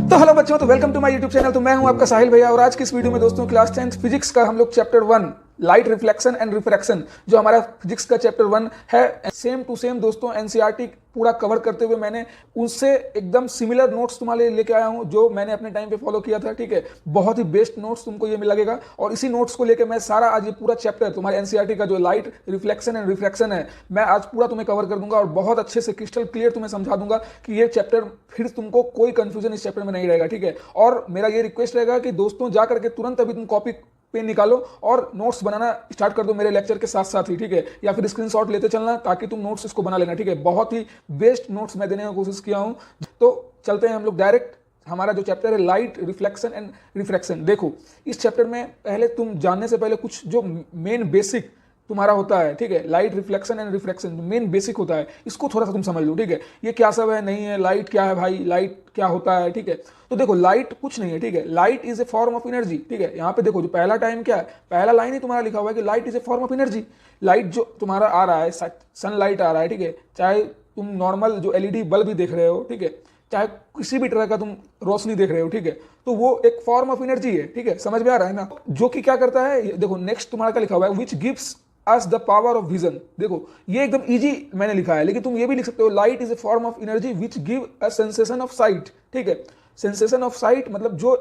तो हेलो बच्चों, तो welcome to my YouTube channel. तो मैं हूं आपका साहिल भैया और आज की इस वीडियो में दोस्तों क्लास 10th फिजिक्स का हम लोग chapter 1 light reflection and refraction, जो हमारा फिजिक्स का चैप्टर 1 है, सेम टू सेम दोस्तों एनसीईआरटी पूरा कवर करते हुए मैंने उनसे एकदम सिमिलर नोट्स तुम्हारे लिए लेके आया हूं जो मैंने अपने टाइम पे फॉलो किया था। ठीक है, बहुत ही बेस्ट नोट्स तुमको ये लगेगा और इसी नोट्स को लेके मैं सारा आज ये पूरा चैप्टर तुम्हारे एनसीईआरटी का जो लाइट रिफ्लेक्शन एंड रिफ्रैक्शन है, मैं आज पूरा तुम्हें कवर कर दूंगा और बहुत अच्छे से क्रिस्टल क्लियर तुम्हें समझा दूंगा कि ये चैप्टर फिर तुमको कोई कंफ्यूजन इस चैप्टर में नहीं रहेगा। ठीक है, और मेरा ये रिक्वेस्ट रहेगा कि दोस्तों जा करके तुरंत अभी तुम कॉपी पेन निकालो और नोट्स बनाना स्टार्ट कर दो मेरे लेक्चर के साथ साथ ही। ठीक है, या फिर स्क्रीनशॉट लेते चलना ताकि तुम नोट्स इसको बना लेना। ठीक है, बहुत ही बेस्ट नोट्स मैं देने की कोशिश किया हूं। तो चलते हैं हम लोग डायरेक्ट, हमारा जो चैप्टर है लाइट रिफ्लेक्शन एंड रिफ्रैक्शन। देखो, इस चैप्टर में पहले तुम जानने से पहले कुछ जो मेन बेसिक तुम्हारा होता है, ठीक है, light reflection and refraction main basic होता है, इसको थोड़ा सा तुम समझ लो। ठीक है, ये क्या सब है, नहीं है, लाइट क्या है भाई, लाइट क्या होता है। ठीक है, तो देखो लाइट कुछ नहीं है। ठीक है, light is a form of energy. ठीक है, यहाँ पे देखो जो पहला टाइम क्या है, पहला लाइन ही तुम्हारा लिखा हुआ है कि light is a form of energy. Light जो तुम्हारा आ रहा है, सनलाइट आ रहा है, ठीक है, चाहे तुम नॉर्मल जो एलईडी बल्ब भी देख रहे हो, ठीक है, चाहे किसी भी तरह का तुम रोशनी देख रहे हो, ठीक है, तो वो एक फॉर्म ऑफ एनर्जी है। ठीक है, समझ में आ रहा है ना, जो कि क्या करता है, देखो नेक्स्ट तुम्हारा क्या लिखा हुआ है, which gives us the power of vision. देखो ये एकदम इजी मैंने लिखा है, लेकिन तुम ये भी लिख सकते हो light is a form of energy which give a sensation of site. ठीक है, सेंसेशन ऑफ साइट मतलब जो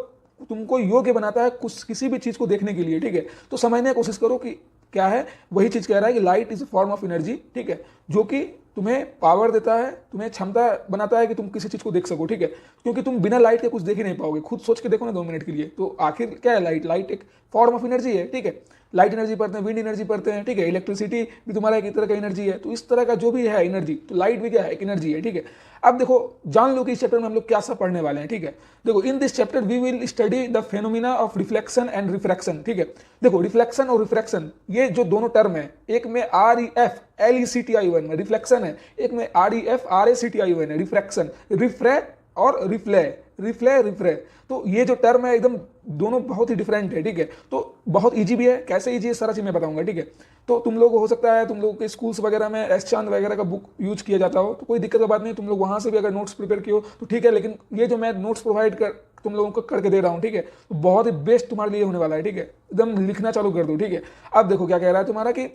तुमको योग्य बनाता है कुछ किसी भी चीज को देखने के लिए। ठीक है, तो समझने की कोशिश करो कि क्या है, वही चीज कह रहा है कि light is a form of energy. ठीक है, जो कि तुम्हें पावर देता है, तुम्हें क्षमता बनाता है कि तुम किसी चीज को देख सको। ठीक है, क्योंकि तुम बिना लाइट के कुछ देख ही नहीं पाओगे। खुद सोच के देखो ना 2 मिनट के लिए, तो आखिर क्या है लाइट, लाइट एक फॉर्म ऑफ एनर्जी है। ठीक है, लाइट एनर्जी पढ़ते हैं, विंड एनर्जी पढ़ते हैं, ठीक है, इलेक्ट्रिसिटी भी तुम्हारा एक तरह का एनर्जी है। तो इस तरह का जो भी है एनर्जी, तो लाइट भी क्या है, एक एनर्जी है। ठीक है, अब देखो जान लो कि इस चैप्टर में हम लोग क्या सब पढ़ने वाले हैं। ठीक है, देखो in this chapter we will study the phenomena of reflection and refraction. ठीक है, देखो रिफ्लेक्शन और रिफ्रैक्शन ये जो दोनों टर्म है, एक में REF LECTION में रिफ्लेक्शन है, एक में REF RACTION है रिफ्रैक्शन, रिफ्रे और रिफ्ले, रिफ्ले रिफ्रे। तो ये जो टर्म है एकदम दोनों बहुत ही डिफरेंट है। ठीक है, तो बहुत इजी भी है, कैसे इजी है सारा चीज मैं बताऊंगा। ठीक है, तो तुम लोग हो सकता है तुम लोगों के स्कूल्स वगैरह में एस चांद वगैरह का बुक यूज किया जाता हो, तो कोई दिक्कत की बात नहीं, तुम लोग वहां से भी अगर नोट्स प्रिपेयर किए हो तो ठीक है, लेकिन ये जो मैं नोट्स प्रोवाइड कर तुम लोगों को करके दे रहा हूँ, ठीक है, तो बहुत ही बेस्ट तुम्हारे लिए होने वाला है। ठीक है, एकदम लिखना चालू कर दो। ठीक है, अब देखो क्या कह रहा है तुम्हारा कि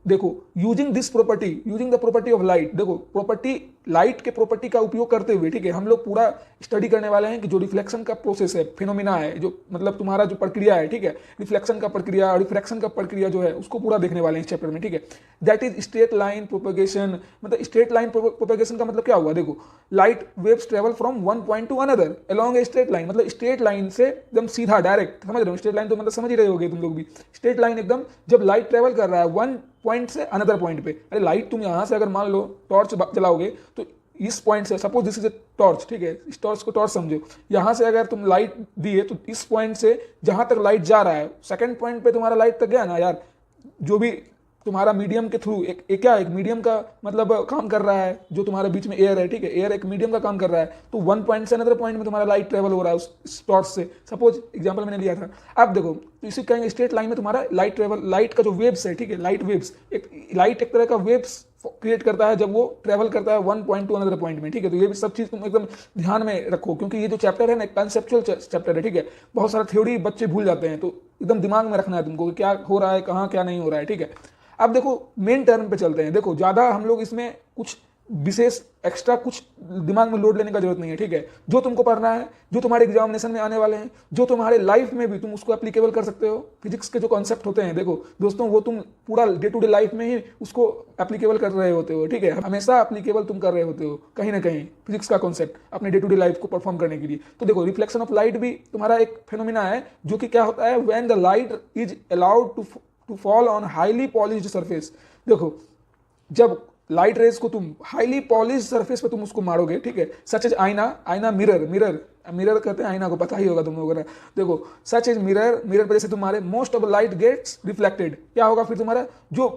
देखो using this property, using the property of light. देखो प्रॉपर्टी, लाइट के प्रॉपर्टी का उपयोग करते हुए, ठीक है, हम लोग पूरा स्टडी करने वाले हैं कि जो रिफ्लेक्शन का प्रोसेस है, फिनोमिना है, जो मतलब तुम्हारा जो प्रक्रिया है, ठीक है, रिफ्लेक्शन का प्रक्रिया और रिफ्रैक्शन का प्रक्रिया जो है उसको पूरा देखने वाले हैं इस चैप्टर में। ठीक है, that is straight line propagation. मतलब स्ट्रेट लाइन प्रोपेगेशन का मतलब क्या हुआ, देखो light waves travel from one point two another along a straight line. मतलब स्ट्रेट लाइन से एकदम सीधा डायरेक्ट, समझ रहे हो, स्ट्रेट लाइन तो मतलब समझ ही रहे होगे तुम लोग भी। स्ट्रेट लाइन एकदम जब लाइट ट्रेवल कर रहा है वन पॉइंट से अनदर पॉइंट पे, अरे लाइट तुम यहां से अगर मान लो टॉर्च जलाओगे तो इस पॉइंट से, suppose this is a torch, ठीक है, इस टॉर्च को टॉर्च समझो, यहां से अगर तुम लाइट दिए तो इस पॉइंट से जहां तक लाइट जा रहा है सेकंड पॉइंट पे तुम्हारा लाइट तक गया ना यार, जो भी तुम्हारा मीडियम के थ्रू एक क्या एक मीडियम का मतलब काम कर रहा है, जो तुम्हारे बीच में एयर है, ठीक है, एयर एक मीडियम का काम कर रहा है, तो वन पॉइंट से अनदर पॉइंट में तुम्हारा लाइट ट्रेवल हो रहा है उस टॉर्च से, सपोज एग्जांपल मैंने लिया था। अब देखो तो इसी कहेंगे स्ट्रेट लाइन में तुम्हारा लाइट ट्रेवल, लाइट का जो वेव्स है, ठीक है, लाइट वेव्स, लाइट एक तरह का वेव्स क्रिएट करता है जब वो ट्रेवल करता है one point two another point में। ठीक है, तो ये भी सब चीज तुम एकदम ध्यान में रखो, क्योंकि ये जो चैप्टर है ना कंसेप्चुअल चैप्टर है। ठीक है, बहुत सारा थ्योरी बच्चे भूल जाते हैं, तो एकदम दिमाग में रखना है तुमको कि क्या हो रहा है, कहाँ क्या नहीं हो रहा है। ठीक है, अब देखो मेन टर्म पे चलते हैं। देखो ज्यादा हम लोग इसमें कुछ विशेष एक्स्ट्रा कुछ दिमाग में लोड लेने का जरूरत नहीं है। ठीक है, जो तुमको पढ़ना है, जो तुम्हारे एग्जामिनेशन में आने वाले हैं, जो तुम्हारे लाइफ में भी तुम उसको एप्लीकेबल कर सकते हो। फिजिक्स के जो कॉन्सेप्ट होते हैं, देखो दोस्तों, वो तुम पूरा डे टू डे लाइफ में ही उसको एप्लीकेबल कर रहे होते हो। ठीक है, हमेशा एप्लीकेबल तुम कर रहे होते हो कहीं ना कहीं फिजिक्स का कॉन्सेप्ट अपने डे टू डे लाइफ को परफॉर्म करने के लिए। तो देखो रिफ्लेक्शन ऑफ लाइट भी तुम्हारा एक फेनोमिना है, जो कि क्या होता है, when the light is allowed to fall on highly polished surface. देखो जब लाइट रेज को तुम हाईली पॉलिश सरफेस पे तुम उसको मारोगे, ठीक है, सच एज आईना, आईना मिरर, मिरर कहते हैं आईना को, पता ही होगा तुम लोगों को। देखो सच एज मिरर, मिरर पे जैसे तुम्हारे most of light gets reflected, क्या होगा फिर तुम्हारा जो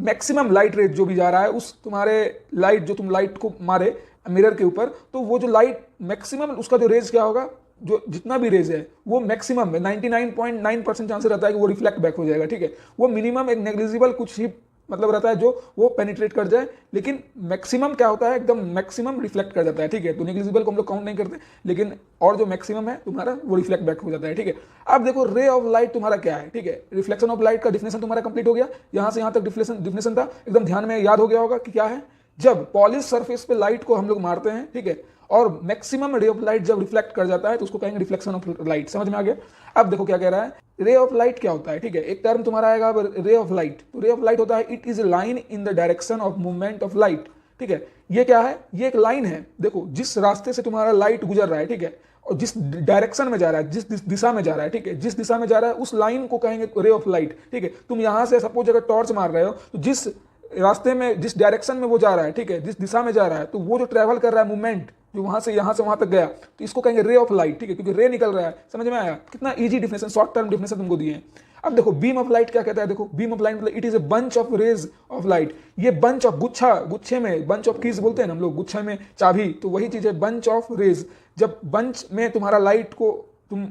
मैक्सिमम लाइट रेज जो भी जा रहा है उस तुम्हारे लाइट, जो तुम लाइट को मारे मिरर के ऊपर, तो वो जो लाइट मैक्सिमम उसका जो रेज क्या होगा, जो जितना भी रेज है वो मैक्सिमम में 99.9% चांसेस रहता है कि वो रिफ्लेक्ट बैक हो जाएगा। ठीक है, वो मिनिमम एक नेग्लिजिबल कुछ ही मतलब रहता है जो वो पेनिट्रेट कर जाए, लेकिन मैक्सिमम क्या होता है, एकदम मैक्सिमम रिफ्लेक्ट कर जाता है, ठीक है। तो नेग्लिजिबल को हम लोग काउंट नहीं करते, लेकिन और जो मैक्सिमम है तुम्हारा वो रिफ्लेक्ट बैक हो जाता है, ठीक है। अब देखो रे ऑफ लाइट तुम्हारा क्या है, ठीक है। रिफ्लेक्शन ऑफ लाइट का डिफिनेशन तुम्हारा कंप्लीट हो गया, यहां से यहां तक डिफिनेशन था, एकदम ध्यान में याद हो गया होगा कि क्या है। जब पॉलिश सरफेस पे लाइट को हम लोग मारते हैं, ठीक है, और मैक्सिमम रे ऑफ लाइट जब रिफ्लेक्ट कर जाता है तो उसको कहेंगे रिफ्लेक्शन ऑफ लाइट। समझ में आ गया। अब देखो क्या कह रहा है, रे ऑफ लाइट क्या होता है, ठीक है। एक टर्म तुम्हारा आएगा रे ऑफ लाइट। तो रे ऑफ लाइट होता है it is A line in the direction of movement of light, ठीक है। ये क्या है, ये एक लाइन है, देखो जिस रास्ते से तुम्हारा लाइट गुजर रहा है, ठीक है, और जिस डायरेक्शन में जा रहा है, जिस दिशा में जा रहा है, ठीक है, जिस दिशा में जा रहा है उस लाइन को कहेंगे रे ऑफ लाइट, ठीक है। तुम यहां से सपोज अगर टॉर्च मार रहे हो तो जिस रास्ते में, जिस डायरेक्शन में वो जा रहा है, ठीक है, जिस दिशा में जा रहा है, तो वो जो ट्रेवल कर रहा है मूवमेंट, जो वहां से वहां तक गया, तो इसको कहेंगे रे ऑफ लाइट, ठीक है, क्योंकि रे निकल रहा है। समझ में आया, कितना easy definition, short term definition तुमको दिए हैं। अब देखो बीम ऑफ लाइट क्या कहता है, देखो बीम ऑफ लाइट मतलब it is a bunch of rays of light. ये बंच ऑफ, गुच्छे में, बंच ऑफ कीज बोलते हैं ना हम लोग, गुच्छे में चाबी, तो वही चीज है बंच ऑफ रेज। जब बंच में तुम्हारा लाइट को तुम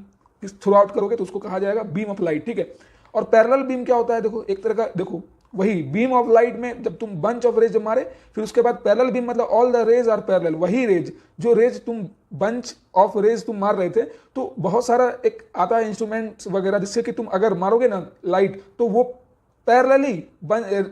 थ्रू आउट करोगे तो उसको कहा जाएगा बीम ऑफ लाइट, ठीक है। और पैरेलल बीम क्या होता है, देखो एक तरह का, देखो वही बीम ऑफ लाइट में जब तुम बंच ऑफ रेज जब मारे, फिर उसके बाद पैरेलल बीम मतलब all the rays are parallel, वही रेज, जो रेज तुम बंच ऑफ रेज तुम मार रहे थे, तो बहुत सारा एक आता है इंस्ट्रूमेंट्स वगैरह जिससे कि तुम अगर मारोगे ना लाइट तो वो पैरेलली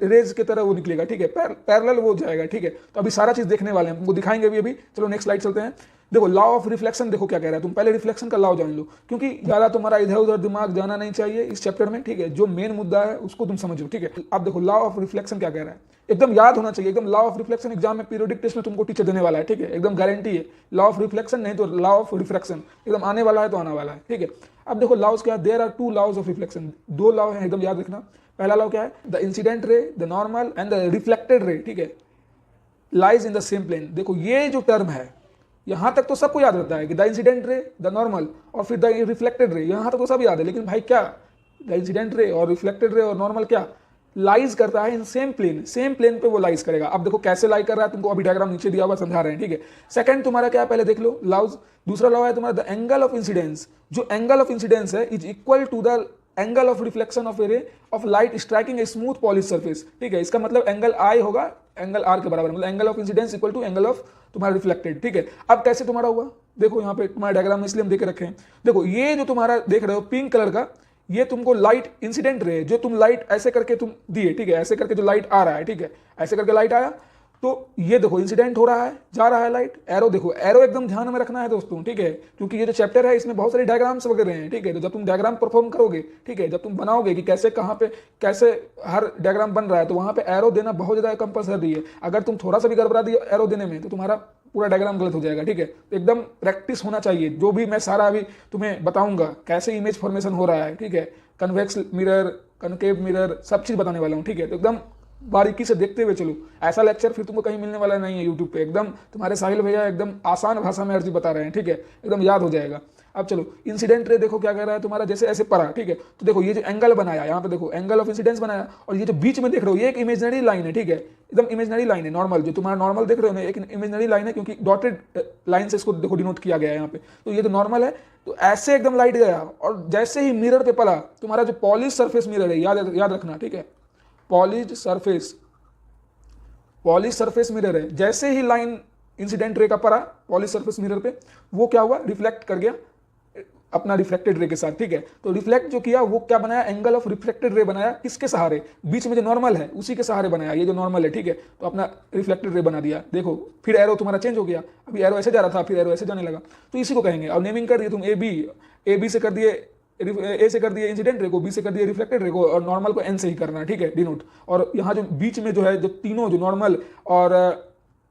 रेज की तरह वो निकलेगा, ठीक है, पैरेलल वो जाएगा, ठीक है। तो अभी सारा चीज देखने वाले हैं, तुमको दिखाएंगे भी अभी। चलो नेक्स्ट स्लाइड चलते हैं। देखो लॉ ऑफ रिफ्लेक्शन देखो क्या कह रहा है, तुम पहले रिफ्लेक्शन का लॉ जान लो, क्योंकि ज्यादा तुम्हारा इधर उधर दिमाग जाना नहीं चाहिए इस चैप्टर में, ठीक है। जो मेन मुद्दा है उसको तुम समझो, ठीक है। अब देखो लॉ ऑफ रिफ्लेक्शन क्या कह रहा है, एकदम याद होना चाहिए, एकदम लॉ ऑफ रिफ्लेक्शन एग्जाम में पीरियोडिक टेस्ट में तुमको टीचर देने वाला है, ठीक है, एकदम गारंटी है। लॉ ऑफ रिफ्लेक्शन नहीं तो लॉ ऑफ रिफ्रैक्शन एकदम आने वाला है, तो आने वाला है, ठीक है। अब देखो लॉज क्या है, there are two laws of reflection, दो लॉ है, एकदम याद रखना। पहला लॉ क्या है, the incident ray, the normal and the reflected ray, ठीक है, lies in the same plane. देखो ये जो टर्म है यहां तक तो सबको याद रहता है कि the incident ray, the normal और फिर द रिफ्लेक्टेड रे, यहां तक तो सब याद है, लेकिन भाई क्या द इंसिडेंट रे और रिफ्लेक्टेड रे और नॉर्मल क्या लाइज करता है इन सेम प्लेन पे वो लाइज करेगा। अब देखो कैसे लाई कर रहा है, तुमको अभी डायग्राम नीचे दिया हुआ समझा रहे हैं, ठीक है। सेकंड तुम्हारा क्या है, पहले देख लो लॉज। दूसरा लॉ है तुम्हारा द एंगल ऑफ इंसिडेंस, जो एंगल ऑफ इंसिडेंस है is equal to the angle of reflection of a ray of light striking a smooth polish surface, ठीक है। इसका मतलब एंगल आई होगा एंगल आर के बराबर, मतलब angle of incidence equal to angle of तुम्हारा रिफ्लेक्टेड, ठीक है। अब कैसे तुम्हारा हुआ, देखो यहाँ पे तुम्हारा डायग्राम में इसलिए हम देख रखे हैं। देखो ये जो तुम्हारा देख रहे हो पिंक कलर का, ये तुमको लाइट इंसिडेंट रे, जो तुम लाइट ऐसे करके तुम दिए, ठीक है, ऐसे करके जो लाइट आ रहा है, ठीक है, ऐसे करके लाइट आया, तो ये देखो इंसिडेंट हो रहा है, जा रहा है लाइट, एरो देखो, एरो एकदम ध्यान में रखना है दोस्तों, ठीक है, क्योंकि ये जो चैप्टर है इसमें बहुत सारे डायग्राम्स वगैरह हैं, ठीक है। तो जब तुम डायग्राम परफॉर्म करोगे, ठीक है, जब तुम बनाओगे कि कैसे कहाँ पे कैसे हर डायग्राम बन रहा है, तो वहां पे एरो देना बहुत ज्यादा कंपल्सरी है। अगर तुम थोड़ा सा भी गड़बड़ा दिए एरो देने में तो तुम्हारा पूरा डायग्राम गलत हो जाएगा, ठीक है। तो एकदम प्रैक्टिस होना चाहिए, जो भी मैं सारा अभी तुम्हें बताऊंगा कैसे इमेज फॉर्मेशन हो रहा है, ठीक है, कन्वेक्स मिरर, कनकेव मिरर, सब चीज बताने वाला हूँ, ठीक है। तो एकदम बारीकी से देखते हुए चलो, ऐसा लेक्चर फिर तुमको कहीं मिलने वाला नहीं है यूट्यूब पे, एकदम तुम्हारे साहिल भैया एकदम आसान भाषा में हर चीज बता रहे हैं, ठीक है, एकदम याद हो जाएगा। अब चलो इंसिडेंट रे देखो क्या कह रहा है तुम्हारा, जैसे ऐसे पड़ा, ठीक है, तो देखो ये जो एंगल बनाया, यहाँ पे देखो एंगल ऑफ इंसिडेंस बनाया, और ये जो बीच में देख रहे हो ये एक इमेजिनरी लाइन है, ठीक है, एकदम इमेजिनरी लाइन है, नॉर्मल जो तुम्हारा नॉर्मल देख रहे हो ना, एक इमेजिनरी लाइन है, क्योंकि डॉटेड लाइन से इसको देखो डिनोट किया गया है यहाँ पे। तो ये जो नॉर्मल है, तो ऐसे एकदम लाइट गया, और जैसे ही मिरर पे पड़ा तुम्हारा जो पॉलिश सरफेस मिरर है, याद रखना, ठीक है, पॉलिश सरफेस मिरर है, जैसे ही लाइन इंसिडेंट रे का पड़ा पॉलिश सरफेस मिरर पे, वो क्या हुआ, रिफ्लेक्ट कर गया अपना रिफ्लेक्टेड रे के साथ, ठीक है। तो रिफ्लेक्ट जो किया वो क्या बनाया, एंगल ऑफ रिफ्लेक्टेड रे बनाया, किसके सहारे, बीच में जो नॉर्मल है उसी के सहारे बनाया, ये जो नॉर्मल है, ठीक है। तो अपना रिफ्लेक्टेड रे बना दिया। देखो फिर एरो तुम्हारा चेंज हो गया, अभी एरो ऐसे जा रहा था, फिर एरो ऐसे जाने लगा, तो इसी को कहेंगे। और नेमिंग कर दिए तुम ए बी से कर दिए, ए से कर दिए इंसिडेंट रे को, बी से कर दिए रिफ्लेक्टेड रे को, और नॉर्मल को एन से ही करना, ठीक है, डिनोट। और यहाँ जो बीच में जो है, जो तीनों जो नॉर्मल और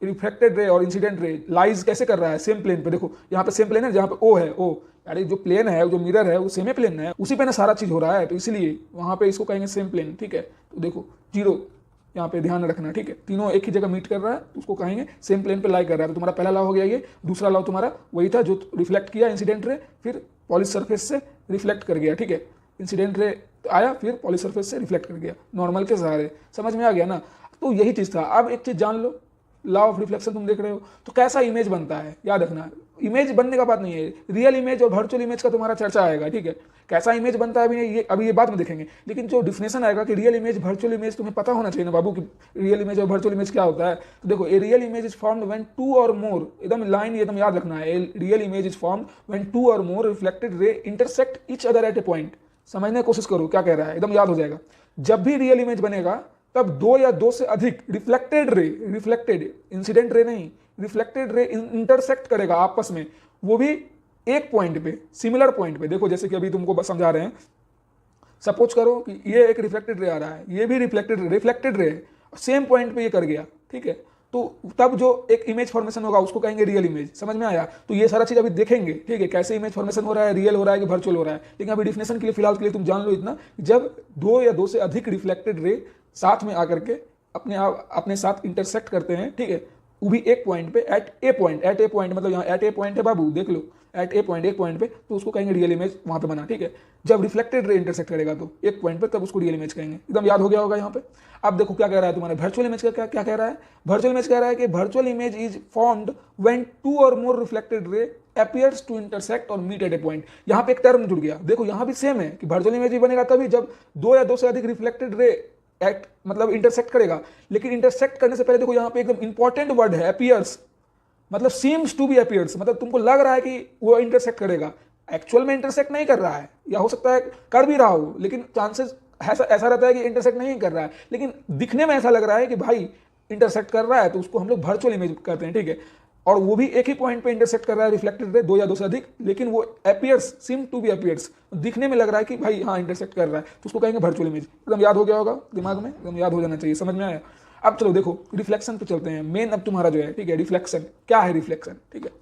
रिफ्लेक्टेड रे और इंसिडेंट रे लाइज कैसे कर रहा है, सेम प्लेन पे। देखो यहाँ पे सेम प्लेन है, जहाँ पे ओ है, ओ यानी जो प्लेन है, जो मिरर है वो सेम प्लेन है, उसी पे ना सारा चीज हो रहा है, तो इसलिए वहां पे इसको कहेंगे सेम प्लेन, ठीक है। तो देखो जीरो यहाँ पे ध्यान रखना, ठीक है, तीनों एक ही जगह मीट कर रहा है, तो उसको कहेंगे सेम प्लेन पे लाई कर रहा है। तो तुम्हारा पहला लॉ हो गया ये। दूसरा लॉ तुम्हारा वही था जो रिफ्लेक्ट किया इंसिडेंट रे, फिर पॉलिश सरफेस से रिफ्लेक्ट कर गया, ठीक है, इंसिडेंट रे आया, फिर पॉलिश सरफेस से रिफ्लेक्ट कर गया नॉर्मल के सहारे। समझ में आ गया ना, तो यही चीज था। अब एक चीज जान लो, लॉ ऑफ रिफ्लेक्शन तुम देख रहे हो तो कैसा इमेज बनता है, याद रखना। इमेज बनने का बात नहीं है, रियल इमेज और वर्चुअल इमेज का तुम्हारा चर्चा आएगा, ठीक है। कैसा इमेज बनता है अभी ये बाद में देखेंगे, लेकिन जो डिफिनेशन आएगा कि रियल इमेज वर्चुअल इमेज तुम्हें पता होना चाहिए ना बाबू कि रियल इमेज और वर्चुअल इमेज क्या होता है। तो देखो, a real image is formed when two or more, एकदम लाइन एकदम याद रखना है, a real image is formed when two or more reflected ray intersect each other at a point. समझने की कोशिश करो क्या कह रहा है, एकदम याद हो जाएगा। जब भी रियल इमेज बनेगा तब दो या दो से अधिक रिफ्लेक्टेड इंसिडेंट रे नहीं, रिफ्लेक्टेड रे इंटरसेक्ट करेगा आपस में, वो भी एक पॉइंट पे, सिमिलर पॉइंट पे। देखो जैसे कि अभी तुमको समझा रहे हैं, सपोज करो कि ये एक रिफ्लेक्टेड रे आ रहा है, ये भी रिफ्लेक्टेड रे है, सेम पॉइंट पे ये कर गया, ठीक है। तो तब जो एक इमेज फॉर्मेशन होगा उसको कहेंगे रियल इमेज। समझ में आया? तो ये सारा चीज अभी देखेंगे, ठीक है, कैसे इमेज फॉर्मेशन हो रहा है, रियल हो रहा है कि वर्चुअल हो रहा है। लेकिन अभी डिफिनेशन के लिए फिलहाल के लिए तुम जान लो इतना, जब दो या दो से अधिक रिफ्लेक्टेड रे साथ में आकर के अपने साथ इंटरसेक्ट करते हैं, ठीक है, वो भी एक पॉइंट पे, एट ए पॉइंट मतलब यहाँ एट ए पॉइंट है बाबू, देख लो, एट ए पॉइंट, एक पॉइंट पे, तो उसको कहेंगे रियल इमेज वहां पे बना, ठीक है। जब रिफ्लेक्टेड रे इंटरसेक्ट करेगा तो एक पॉइंट पे, तब उसको रियल इमेज कहेंगे। एकदम याद हो गया होगा यहाँ पे। अब देखो क्या कह रहा है तुम्हारे वर्चुअल इमेज का, क्या कह रहा है? वर्चुअल इमेज कह रहा है कि virtual image is formed when two or more reflected ray appears to intersect or meet at a point। यहाँ पे एक टर्म जुड़ गया, देखो यहाँ भी सेम है कि वर्चुअल इमेज भी बनेगा तभी जब दो या दो से अधिक रिफ्लेक्टेड रे एक्ट मतलब इंटरसेक्ट करेगा। लेकिन इंटरसेक्ट करने से पहले देखो यहाँ पे एकदम इंपॉर्टेंट वर्ड है, appears, मतलब सीम्स टू बी appears, मतलब तुमको लग रहा है कि वो इंटरसेक्ट करेगा, एक्चुअल में इंटरसेक्ट नहीं कर रहा है, या हो सकता है कर भी रहा हो, लेकिन चांसेस ऐसा रहता है कि इंटरसेक्ट नहीं कर रहा है, लेकिन दिखने में ऐसा लग रहा है कि भाई इंटरसेक्ट कर रहा है, तो उसको हम लोग वर्चुअल इमेज करते हैं, ठीक है। और वो भी एक ही पॉइंट पे इंटरसेक्ट कर रहा है, रिफ्लेक्टेड रे, दो या दो से अधिक, लेकिन वो appears, seem to be appears, दिखने में लग रहा है कि भाई हाँ इंटरसेक्ट कर रहा है, तो उसको कहेंगे वर्चुअल इमेज। एकदम याद हो गया होगा दिमाग में, एकदम याद हो जाना चाहिए, समझ में आया? अब चलो देखो रिफ्लेक्शन पे चलते हैं, मेन अब तुम्हारा जो है, ठीक है, रिफ्लेक्शन क्या है, रिफ्लेक्शन, ठीक है।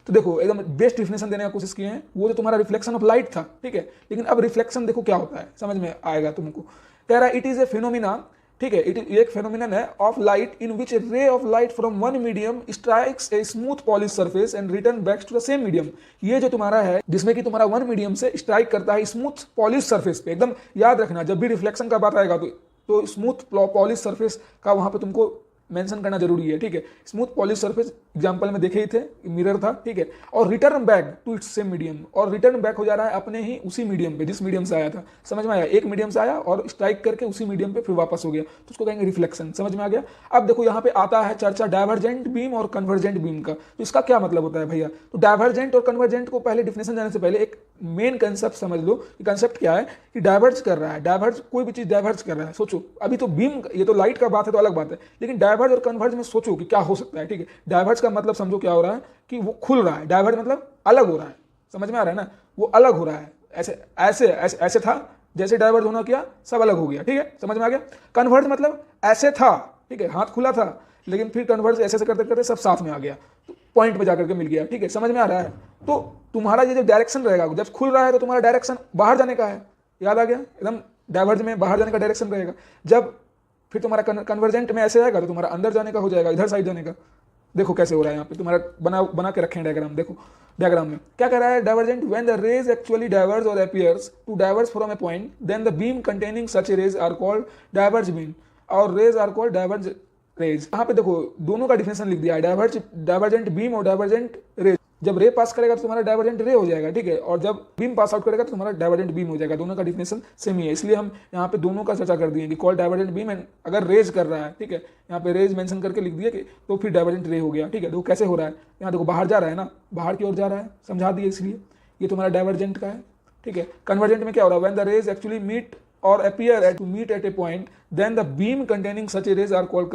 तो देखो एकदम बेस्ट डिफिनेशन देने की कोशिश किए हैं, वो जो तुम्हारा रिफ्लेक्शन ऑफ लाइट था, ठीक है। लेकिन अब रिफ्लेक्शन देखो क्या होता है, समझ में आएगा तुमको। कह रहा है इट इज ए फिनोमिना, ठीक है, एक फेनोमिनन है of light in which a ray of light from one medium strikes a smooth polish surface and return back to the same medium. ये जो तुम्हारा है जिसमें कि तुम्हारा वन मीडियम से स्ट्राइक करता है स्मूथ पॉलिश सरफेस पे। एकदम याद रखना, जब भी रिफ्लेक्शन का बात आएगा तो स्मूथ पॉलिश सरफेस का वहां पे तुमको मेंशन करना जरूरी है, ठीक है। स्मूथ पॉलिश सरफेस एग्जांपल में देखे ही थे, मिरर था, ठीक है। और return back to its same medium, और रिटर्न बैक हो जा रहा है अपने ही उसी मीडियम पे जिस मीडियम से आया था। समझ में आया? एक मीडियम से आया और स्ट्राइक करके उसी मीडियम पे फिर वापस हो गया, तो उसको कहेंगे रिफ्लेक्शन। समझ में आ गया? अब देखो यहाँ पे आता है चर्चा डाइवर्जेंट बीम और कन्वर्जेंट बीम का। तो इसका क्या मतलब होता है भैया? तो डाइवर्जेंट और कन्वर्जेंट को पहले डिफिनेशन जाने से पहले एक मेन कंसेप्ट समझ लो कि कंसेप्ट क्या है, कि डाइवर्ज कर रहा है, डाइवर्ज कोई भी चीज डाइवर्ज कर रहा है। सोचो अभी तो बीम, ये तो लाइट का बात है तो अलग बात है, लेकिन डाइवर्ज और कन्वर्ज में सोचो कि क्या हो सकता है, ठीक है। डाइवर्ज का मतलब समझो क्या हो रहा है कि वो खुल रहा है, डाइवर्ज मतलब अलग हो रहा है। समझ में आ रहा है ना? वो अलग हो रहा है, ऐसे ऐसे ऐसे ऐसे था, जैसे डाइवर्ज होना किया सब अलग हो गया, ठीक है, समझ में आ गया। कन्वर्ज मतलब ऐसे था, ठीक है, हाथ खुला था, लेकिन फिर कन्वर्ज ऐसे करते करते सब साथ में आ गया, तो पॉइंट पे जाकर के मिल गया, ठीक है, समझ में आ रहा है। तो तुम्हारा ये जो डायरेक्शन रहेगा, जब खुल रहा है तो तुम्हारा डायरेक्शन बाहर जाने का है, याद आ गया एकदम, डाइवर्ज में बाहर जाने का डायरेक्शन रहेगा। जब फिर तुम्हारा कन्वर्जेंट में ऐसे आएगा तो तुम्हारा अंदर जाने का हो जाएगा, इधर साइड जाने का। देखो कैसे हो रहा है यहाँ पे, तुम्हारा बना के रखे हैं डायग्राम। देखो डायग्राम में क्या कह रहा है, divergent when the rays actually diverge or appears to diverge from a point then the beam containing such a rays are called diverge beam और rays are called diverge rays. यहाँ पे देखो दोनों का डिफिनेशन लिख दिया है, डाइवर्जेंट बीम और डाइवर्जेंट रेज। जब रे पास करेगा तो तुम्हारा डाइवर्जेंट रे हो जाएगा, ठीक है, और जब बीम पास आउट करेगा तो तुम्हारा डाइवर्जेंट बीम हो जाएगा। दोनों का डिफिनेशन सेम ही है, इसलिए हम यहाँ पे दोनों का चर्चा कर दिए कि कॉल डाइवर्जेंट बीम एंड अगर रेज कर रहा है, ठीक है, यहाँ पे रेज मेंशन करके लिख दिया कि तो फिर डाइवर्जेंट रे हो गया, ठीक है। देखो कैसे हो रहा है, यहाँ देखो बाहर जा रहा है ना, बाहर की ओर जा रहा है, समझा दिए, इसलिए ये तुम्हारा डाइवर्जेंट का है, ठीक है। कन्वर्जेंट में क्या हो रहा है, when the rays actually meet or appear to meet at a point then the beam containing such a rays are called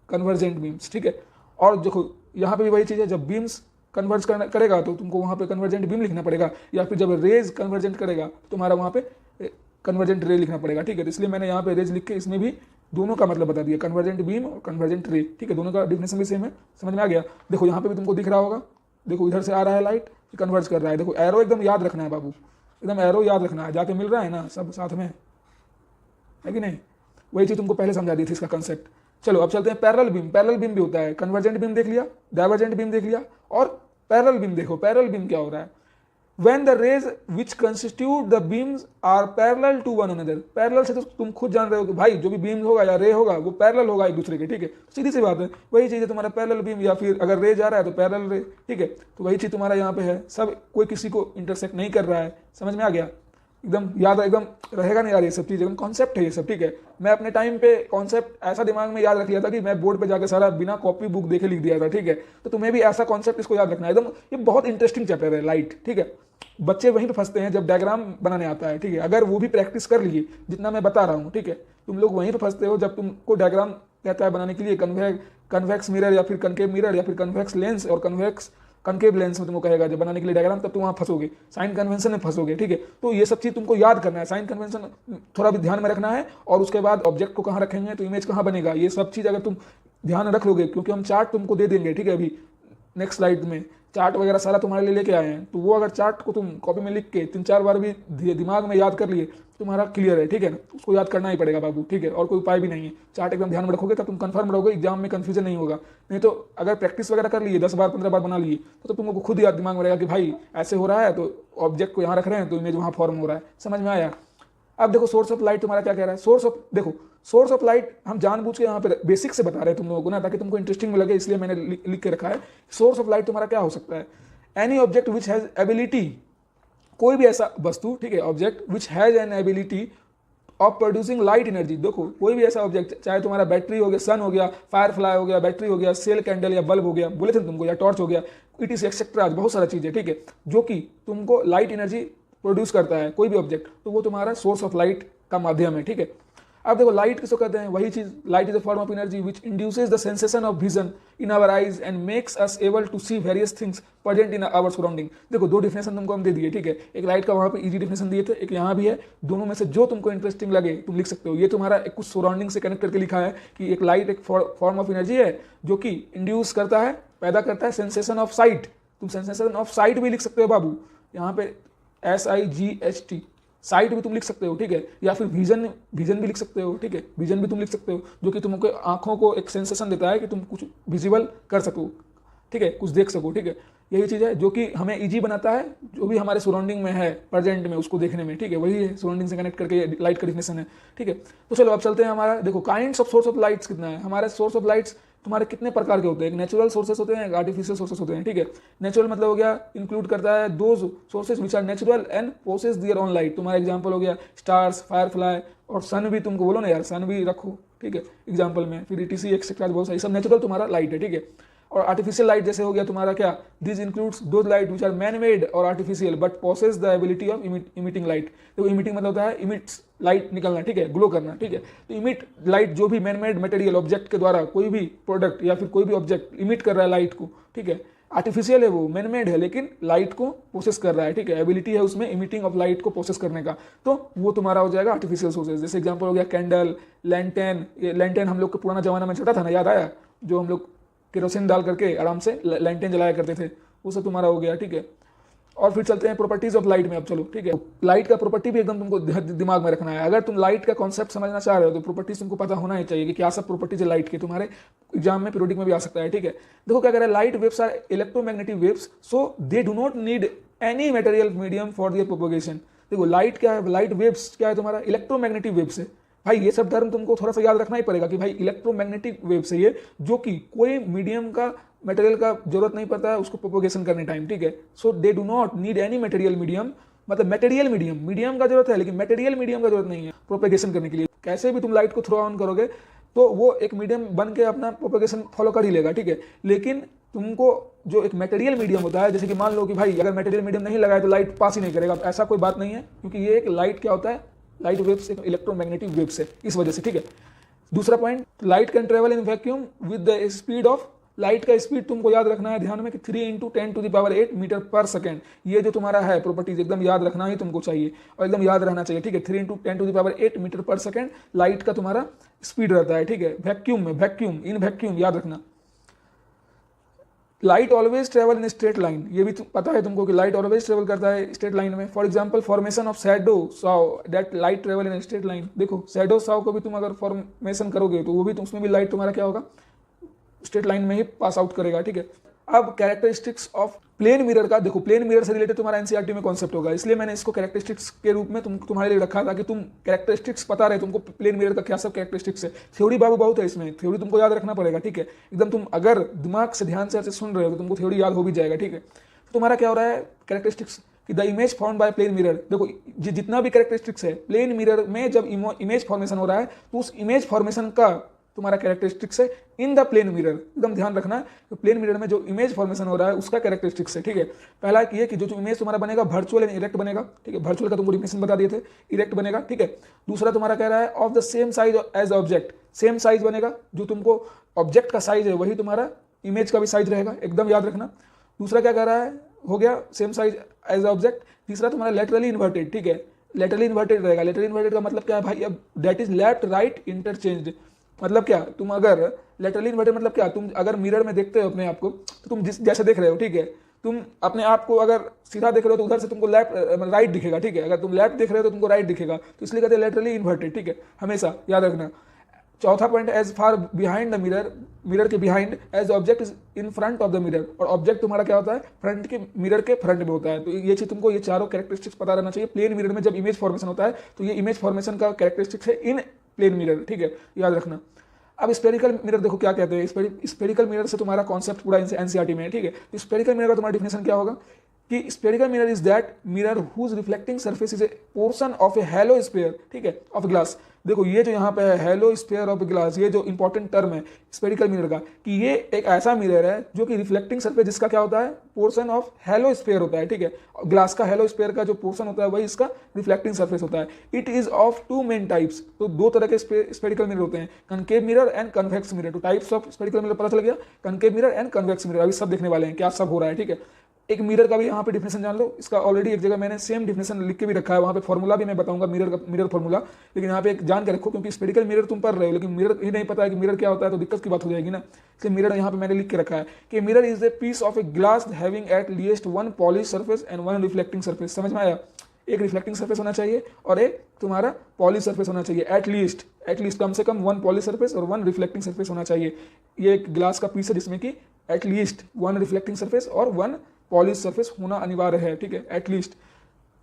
convergent beams, ठीक है। और देखो यहाँ पे भी वही चीज़ है, जब बीम्स कन्वर्ज करेगा तो तुमको वहाँ पे कन्वर्जेंट बीम लिखना पड़ेगा, या फिर जब रेज कन्वर्जेंट करेगा तो तुम्हारा वहाँ पे कन्वर्जेंट रे लिखना पड़ेगा, ठीक है। तो इसलिए मैंने यहाँ पे रेज लिख के इसमें भी दोनों का मतलब बता दिया, कन्वर्जेंट बीम और कन्वर्जेंट रे, ठीक है, दोनों का डिफिनेशन भी सेम है, समझ में आ गया। देखो यहाँ पे भी तुमको दिख रहा होगा, देखो इधर से आ रहा है लाइट, कन्वर्ज कर रहा है, देखो एरो एकदम याद रखना है बाबू, एकदम एरो याद रखना है, जाके मिल रहा है ना सब साथ में, है कि नहीं? वही चीज़ तुमको पहले समझा दी थी इसका कंसेप्ट। चलो अब चलते हैं पैरेलल बीम। पैरेलल बीम भी होता है, कन्वर्जेंट बीम देख लिया, डाइवर्जेंट बीम देख लिया, और पैरेलल बीम देखो, पैरेलल बीम क्या हो रहा है, when the rays which constitute the beams are parallel to one another। Parallel से तो तुम खुद जान रहे हो कि भाई जो भी बीम होगा या रे होगा वो पैरेलल होगा एक दूसरे के, ठीक है, सीधी सी बात है। वही चीज़ है तुम्हारा पैरेलल बीम, या फिर अगर रे जा रहा है तो पैरेलल रे, ठीक है। तो वही चीज़ तुम्हारा यहाँ पे है, सब कोई किसी को इंटरसेक्ट नहीं कर रहा है। समझ में आ गया? एकदम याद, एकदम रहेगा नहीं यार ये सब चीज़, एकदम कॉन्सेप्ट है ये सब, ठीक है। मैं अपने टाइम पे कॉन्सेप्ट ऐसा दिमाग में याद रख लिया था कि मैं बोर्ड पे जाकर सारा बिना कॉपी बुक देखे लिख दिया था, ठीक है। तो तुम्हें भी ऐसा कॉन्सेप्ट इसको याद रखना है एकदम। ये बहुत इंटरेस्टिंग चैप्टर है लाइट, ठीक है। बच्चे वहीं पे फंसते हैं जब डायग्राम बनाने आता है, ठीक है। अगर वो भी प्रैक्टिस कर लिए जितना मैं बता रहा हूँ, ठीक है, तुम लोग वहीं पे फंसते हो जब तुमको डायग्राम कहता है बनाने के लिए कन्वेक्स मिरर या फिर कनकेव मिरर या फिर कन्वेक्स लेंस और कनकेव लेंस में तुमको कहेगा जब बनाने के लिए डायग्राम, तब तुम वहाँ फंसोगे, साइन कन्वेंशन में फंसोगे, ठीक है। तो ये सब चीज़ तुमको याद करना है, साइन कन्वेंशन थोड़ा भी ध्यान में रखना है, और उसके बाद ऑब्जेक्ट को कहाँ रखेंगे तो इमेज कहाँ बनेगा, ये सब चीज़ अगर तुम ध्यान रख लोगे, क्योंकि हम चार्ट तुमको दे देंगे, ठीक है। अभी नेक्स्ट स्लाइड में चार्ट वगैरह सारा तुम्हारे लिए लेके आए हैं, तो वो अगर चार्ट को तुम कॉपी में लिख के 3-4 बार भी दिमाग में याद कर लिए तुम्हारा क्लियर है, ठीक है ना। उसको याद करना ही पड़ेगा बाबू, ठीक है, और कोई उपाय भी नहीं है। चार्ट एकदम ध्यान में रखोगे तब तुम कंफर्म रहोगे, एग्जाम में कंफ्यूजन नहीं होगा। नहीं तो अगर प्रैक्टिस वगैरह कर लिए 10 बार 15 बार बना लिए तो तुमको खुद याद दिमाग में रहेगा कि भाई ऐसे हो रहा है तो ऑब्जेक्ट को यहाँ रख रहे हैं तो इमेज वहाँ फॉर्म हो रहा है। समझ में आया? अब देखो सोर्स ऑफ लाइट तुम्हारा क्या कह रहा है। सोर्स ऑफ लाइट हम जानबूझ के यहाँ पे बेसिक से बता रहे हैं तुम लोगों को ना, ताकि तुमको इंटरेस्टिंग लगे, इसलिए मैंने लिख के रखा है। सोर्स ऑफ लाइट तुम्हारा क्या हो सकता है? Any object which has ability, कोई भी ऐसा वस्तु, ठीक है, object which has an ability of producing light energy. देखो कोई भी ऐसा ऑब्जेक्ट, चाहे तुम्हारा बैटरी हो गया, सन हो गया, फायर फ्लाई हो गया, बैटरी हो गया, सेल कैंडल या बल्ब हो गया, बोले थे तुमको, या टॉर्च हो गया, इट इज एक्सेट्रा, बहुत सारा चीज़ है, ठीक है, जो कि तुमको लाइट एनर्जी प्रोड्यूस करता है, कोई भी ऑब्जेक्ट, तो वो तुम्हारा सोर्स ऑफ लाइट का माध्यम है, ठीक है। अब देखो लाइट किसको कहते हैं? वही चीज, light is a form of energy which induces the sensation of vision in our eyes and makes us able to see various things present in our surrounding. देखो दो डिफिनेशन तुमको हम दे दिए, ठीक है। एक लाइट का वहाँ पे इजी डिफिनेशन दिए थे, एक यहाँ भी है। दोनों में से जो तुमको इंटरेस्टिंग लगे तुम लिख सकते हो। ये तुम्हारा एक कुछ सराउंडिंग से कनेक्ट करके लिखा है कि एक लाइट एक फॉर्म ऑफ एनर्जी है जो कि इंड्यूस करता है, पैदा करता है सेंसेशन ऑफ साइट। तुम सेंसेशन ऑफ साइट भी लिख सकते हो बाबू, यहाँ पे SIGHT, साइट भी तुम लिख सकते हो, ठीक है, या फिर विजन भी लिख सकते हो, ठीक है, विजन भी तुम लिख सकते हो, जो कि तुमको आंखों को एक सेंसेशन देता है कि तुम कुछ विजिबल कर सको, ठीक है, कुछ देख सको, ठीक है। यही चीज़ है जो कि हमें इजी बनाता है, जो भी हमारे सराउंडिंग में है प्रेजेंट में उसको देखने में, ठीक है, वही है सराउंडिंग से कनेक्ट करके लाइट का डिफिनेशन है, ठीक है। तो चलो अब चलते हैं। हमारा देखो kinds of source of lights कितना है। हमारे सोर्स ऑफ लाइट्स तुम्हारे कितने प्रकार के होते हैं? एक नेचुरल सोर्सेस होते हैं, एक आर्टिफिशियल सोर्सेस होते हैं, ठीक है। नेचुरल मतलब हो गया, इंक्लूड करता है those sources which are natural and possess their own light. तुम्हारा एग्जांपल हो गया स्टार्स, फायर फ्लाई, और सन भी तुमको बोलो ना यार, सन भी रखो, ठीक है, एग्जाम्पल में, फिर ETC एक्सेट्रा बहुत सारी, सब नेचुरल तुम्हारा लाइट है, ठीक है। और आर्टिफिशियल लाइट जैसे हो गया तुम्हारा क्या, this includes those light which are man made or artificial but possess the ability of emitting light. तो इमिटिंग मतलब होता है इमिट्स लाइट निकलना, ठीक है, ग्लो करना, ठीक है। तो इमिट लाइट जो भी मैन मेड मटेरियल ऑब्जेक्ट के द्वारा कोई भी प्रोडक्ट या फिर कोई भी ऑब्जेक्ट इमिट कर रहा है लाइट को, ठीक है। आर्टिफिशियल है, वो मैन मेड है लेकिन लाइट को प्रोसेस कर रहा है, ठीक है, एबिलिटी है उसमें इमिटिंग ऑफ लाइट को प्रोसेस करने का, तो वो तुम्हारा हो जाएगा आर्टिफिशियल सोर्सेज। जैसे एग्जांपल हो गया कैंडल, लैंटेन। ये लैंटेन हम लोग को पुराना जमाना में चलता था ना, याद आया, जो हम लोग केरोसिन डाल करके आराम से लैंटेन जलाया करते थे, वो सब तुम्हारा हो गया, ठीक है। और फिर चलते हैं प्रॉपर्टीज ऑफ लाइट में। अब चलो, ठीक है, लाइट का प्रॉपर्टी भी एकदम तुमको दिमाग में रखना है। अगर तुम लाइट का कॉन्सेप्ट समझना चाह रहे हो तो प्रॉपर्टीज तुमको पता होना ही चाहिए कि क्या सब प्रॉपर्टीज है लाइट की। तुम्हारे एग्जाम में पीरियोडिक में भी आ सकता है, ठीक है। देखो क्या कह रहा है, light waves are electromagnetic waves, so they do not need any material medium for their propagation. देखो लाइट क्या है, लाइट वेव्स क्या है तुम्हारा, इलेक्ट्रोमैग्नेटिक वेव्स है भाई। ये सब टर्म तुमको थोड़ा सा याद रखना ही पड़ेगा कि भाई इलेक्ट्रोमैग्नेटिक वेव्स है ये, जो कि कोई मीडियम का मटेरियल का जरूरत नहीं पड़ता है उसको प्रोपोगेशन करने टाइम, ठीक है। So they do not need any material medium, मतलब मटेरियल मीडियम का जरूरत है लेकिन मटेरियल मीडियम का जरूरत नहीं है प्रोपोगेशन करने के लिए। कैसे भी तुम लाइट को थ्रो ऑन करोगे तो वो एक मीडियम बन के अपना प्रोपोगेशन फॉलो कर ही लेगा, ठीक है। लेकिन तुमको जो एक मटेरियल मीडियम होता है, जैसे कि मान लो कि भाई अगर मटेरियल मीडियम नहीं लगाए तो लाइट पास ही नहीं करेगा, ऐसा कोई बात नहीं है, क्योंकि ये एक लाइट क्या होता है, लाइट वेव्स एक इलेक्ट्रोमैग्नेटिक वेव्स है, इस वजह से, ठीक है। दूसरा point, light can travel in vacuum with the speed of, light का स्पीड तुमको याद रखना है ध्यान में कि 3 × 10⁸ मीटर पर सेकेंड। ये जो तुम्हारा है प्रॉपर्टीज एकदम याद रखना ही तुमको चाहिए और एकदम याद रहना चाहिए, ठीक है। 3 × 10⁸ मीटर पर सेकेंड लाइट का तुम्हारा स्पीड रहता है, ठीक है। वैक्यूम में, इन वैक्यूम याद रखना। Light always travel in straight line, ये भी पता है तुमको कि लाइट ऑलवेज ट्रेवल करता है स्ट्रेट लाइन में। For example formation of shadow Sao that light travel in straight line. देखो शैडो साव को भी तुम अगर फॉर्मेशन करोगे तो वो भी उसमें भी लाइट तुम्हारा क्या होगा, स्ट्रेट लाइन में ही पास आउट करेगा, ठीक है। अब कैरेक्टरिस्टिक्स ऑफ प्लेन मिरर का देखो, प्लेन मिरर से रिलेटेड तुम्हारा एनसीईआरटी में कॉन्सेप्ट होगा, इसलिए मैंने इसको कैरेक्टरिस्टिक्स के रूप में तुम्हारे लिए रखा था कि तुम कैरेक्टरिस्टिक्स पता रहे तुमको प्लेन मिरर का क्या सब कैरेक्टरिस्टिक्स है। थ्योरी बाबू बहुत है इसमें, थ्योरी तुमको याद रखना पड़ेगा, ठीक है। एकदम तुम अगर दिमाग से ध्यान से ऐसे सुन रहे हो तो तुमको थ्योरी याद हो भी जाएगा, ठीक है। तो तुम्हारा क्या हो रहा है कैरेक्टरिस्टिक्स कि the image form by plane mirror. देखो जितना भी कैरेक्टरिस्टिक्स है प्लेन मिरर में जब इमेज फॉर्मेशन हो रहा है तो उस इमेज फॉर्मेशन का तुम्हारा कैरेक्टरिस्टिक्स है इन द प्लेन मिरर। एकदम ध्यान रखना कि प्लेन मिरर में जो इमेज फॉर्मेशन हो रहा है उसका कैरेक्टरिस्टिक्स है, ठीक है। पहला ये कि जो इमेज तुम्हारा बनेगा वर्चुअल एंड इरेक्ट बनेगा, ठीक है। वर्चुअल का तुमको डिफिनेशन बता दिए थे, इरेक्ट बनेगा, ठीक है। दूसरा तुम्हारा कह रहा है of the same size as object, same size बनेगा, जो तुमको ऑब्जेक्ट का साइज है वही तुम्हारा इमेज का भी साइज रहेगा, एकदम याद रखना। दूसरा क्या कह रहा है, हो गया सेम साइज एज ऑब्जेक्ट। तीसरा तुम्हारा लेटरली इन्वर्टेड, ठीक है, लेटरली इन्वर्टेड रहेगा। लेटरली इन्वर्टेड का मतलब क्या है भाई, अब that is left right interchanged. मतलब क्या, तुम अगर लेटरली इन्वर्टेड मतलब क्या, तुम अगर मिरर में देखते हो अपने आप को तो तुम जैसे देख रहे हो, ठीक है, तुम अपने आप को अगर सीधा देख रहे हो तो उधर से तुमको लेफ्ट राइट दिखेगा, ठीक है। अगर तुम लेफ्ट देख रहे हो तो तुमको राइट दिखेगा, तो इसलिए कहते हैं लेटरली इन्वर्टेड, ठीक है, हमेशा याद रखना। चौथा point, as far behind the mirror, mirror के behind as object is in front of the mirror. और ऑब्जेक्ट तुम्हारा क्या होता है, फ्रंट के मिरर के फ्रंट में होता है। तो ये चीज तुमको, ये चारों कैरेक्टरिस्टिक्स पता रहना चाहिए। प्लेन मिरर में जब इमेज फॉर्मेशन होता है तो ये इमेज फॉर्मेशन का कैरेक्टरिस्टिक्स है इन प्लेन मिरर, ठीक है, याद रखना। अब स्पेरिकल मिरर देखो क्या कहते हैं, स्पेरिकल मिरर से तुम्हारा कॉन्सेप्ट पूरा एनसीईआरटी में है, ठीक है। तो स्पेरिकल मिरर का तुम्हारा डिफिनेशन क्या होगा कि spherical mirror is that mirror whose reflecting surface is a portion of a hollow sphere, ठीक है, ऑफ ग्लास। देखो ये जो यहाँ पे है हैलो स्फीयर ऑफ ग्लास, ये जो इंपॉर्टेंट टर्म है स्पेरिकल मिरर का, कि ये एक ऐसा मिरर है जो कि रिफ्लेक्टिंग सरफेस जिसका क्या होता है, पोर्शन ऑफ हैलो स्फीयर होता है, ठीक है। ग्लास का हैलो स्फीयर का जो पोर्शन होता है वही इसका रिफ्लेक्टिंग सरफेस होता है। It is of two main types, तो दो तरह के स्पेरिकल मिरर होते हैं, concave mirror and convex mirror. तो टाइप्स ऑफ स्पेरिकल मिरर पता चल गया, concave mirror and convex mirror. अभी सब देखने वाले हैं क्या सब हो रहा है, ठीक है। एक मिरर का भी यहाँ पे डिफिनेशन जान लो, इसका ऑलरेडी एक जगह मैंने सेम डिफिनेशन लिख के भी रखा है, वहाँ पे फॉर्मूला भी मैं बताऊंगा मिरर फॉर्मूला, लेकिन यहाँ पे एक जान के रखो क्योंकि स्पेरिकल मिरर तुम पढ़ रहे हो लेकिन मिरर ही नहीं पता है कि मिरर क्या होता है तो दिक्कत की बात हो जाएगी ना। इसलिए मिरर यहाँ पे मैंने लिख के रखा है कि mirror is a piece of a glass having at least one polish surface and one reflecting surface. समझ में आया, एक रिफ्लेक्टिंग सरफेस होना चाहिए और एक तुम्हारा पॉलिश सरफेस होना चाहिए, एटलीस्ट कम से कम वन पॉलिश सरफेस और वन रिफ्लेक्टिंग सरफेस होना चाहिए। ये एक ग्लास का पीस है जिसमें कि एटलीस्ट वन रिफ्लेक्टिंग सरफेस और वन पॉलिश सरफेस होना अनिवार्य है, ठीक है, एटलीस्ट।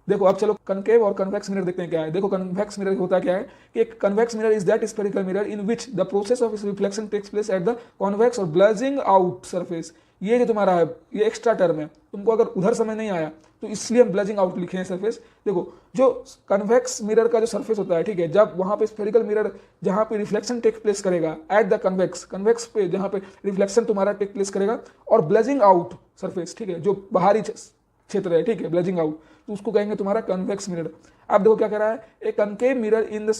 देखो अब चलो कनकेव और कन्वेक्स मिरर देखते हैं क्या है। देखो कन्वेक्स मिरर होता क्या है कि एक convex mirror is that spherical mirror in which the process of reflection takes place at the convex or bulging out surface. ये जो तुम्हारा है ये एक्स्ट्रा टर्म है, तुमको अगर उधर समझ नहीं आया तो इसलिए हम ब्लजिंग आउट लिखे हैं सरफेस। देखो जो कन्वेक्स मिरर का जो सरफेस होता है, ठीक है, जब वहां पे स्फेरिकल मिरर जहां पे रिफ्लेक्शन टेक प्लेस करेगा एट द कन्वेक्स पे जहां पे रिफ्लेक्शन तुम्हारा टेक प्लेस करेगा और ब्लजिंग आउट सरफेस, ठीक है, जो बाहरी क्षेत्र है, ठीक है, ब्लजिंग आउट, तो उसको कहेंगे तुम्हारा कन्वेक्स मिरर। अब देखो क्या कह रहा है, एक कनकेव मिरर इन द,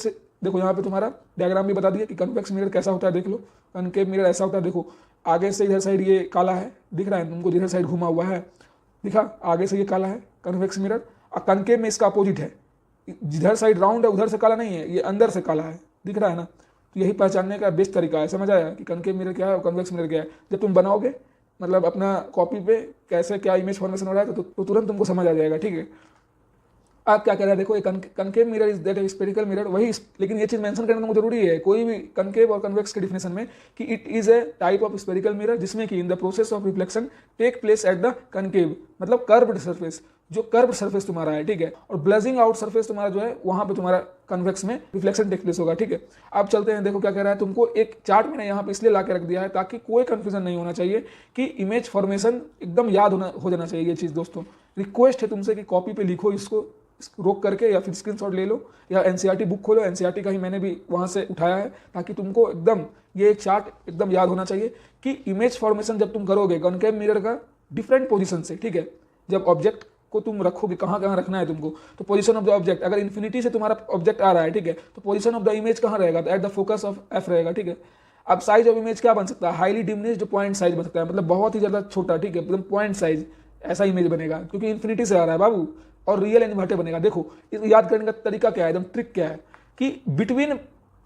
देखो यहाँ पे तुम्हारा डायग्राम भी बता दिया कि कन्वेक्स मिरर कैसा होता है, देख लो। कनकेव मिरर ऐसा होता है, देखो आगे से इधर साइड ये काला है, दिख रहा है तुमको, इधर साइड घुमा हुआ है, दिखा, आगे से ये काला है कन्वेक्स मिरर। और कनकेव में इसका अपोजिट है, जिधर साइड राउंड है उधर से काला नहीं है, ये अंदर से काला है, दिख रहा है ना। तो यही पहचानने का बेस्ट तरीका है, समझ आया कि कनकेव मिरर क्या है और कन्वेक्स मिरर क्या है। जब तुम बनाओगे मतलब अपना कॉपी पे कैसे क्या इमेज फॉर्मेशन हो रहा है तो तुरंत तुमको समझ आ जाएगा, ठीक है। आप क्या कह रहे हैं, देखो concave mirror is that spherical mirror, वही, लेकिन ये चीज मेंशन करना तुमको जरूरी है कोई भी कनकेव और कन्वेक्स के डिफिनेशन में कि it is a type of spherical mirror जिसमें कि in the process of reflection take place at the concave, मतलब कर्व्ड सरफेस, जो कर्व्ड सरफेस तुम्हारा है, ठीक है, और ब्लजिंग आउट सरफेस तुम्हारा जो है वहां पे तुम्हारा कन्वेक्स में रिफ्लेक्शन टेक प्लेस होगा, ठीक है। अब चलते हैं, देखो क्या कह रहा है, तुमको एक चार्ट मैंने यहाँ पे इसलिए ला के रख दिया है ताकि कोई कंफ्यूजन नहीं होना चाहिए कि इमेज फॉर्मेशन एकदम याद हो जाना चाहिए। ये चीज दोस्तों रिक्वेस्ट है तुमसे कि कॉपी पे लिखो, इसको रोक करके या फिर स्क्रीनशॉट ले लो या एनसीईआरटी बुक खोलो, एनसीईआरटी का ही मैंने भी वहां से उठाया है ताकि तुमको एकदम ये चार्ट एकदम याद होना चाहिए कि इमेज फॉर्मेशन जब तुम करोगे कॉनकेव मिरर का डिफरेंट पोजीशन से, ठीक है, जब ऑब्जेक्ट को तुम रखोगे कहाँ कहाँ रखना है तुमको, तो पोजीशन ऑफ द ऑब्जेक्ट, अगर इन्फिनिटी से तुम्हारा ऑब्जेक्ट आ रहा है, ठीक है, तो पोजीशन ऑफ द इमेज कहाँ रहेगा, तो at the focus of F रहेगा, ठीक है। अब साइज ऑफ इमेज क्या बन सकता है, हाईली डिमिनिश्ड पॉइंट साइज बन सकता है, मतलब बहुत ही ज्यादा छोटा, ठीक है, एकदम पॉइंट साइज ऐसा इमेज बनेगा क्योंकि इन्फिनिटी से आ रहा है बाबू, और रियल एंड इन्वर्टेड बनेगा। देखो याद करने का तरीका क्या है, एकदम ट्रिक क्या है कि बिटवीन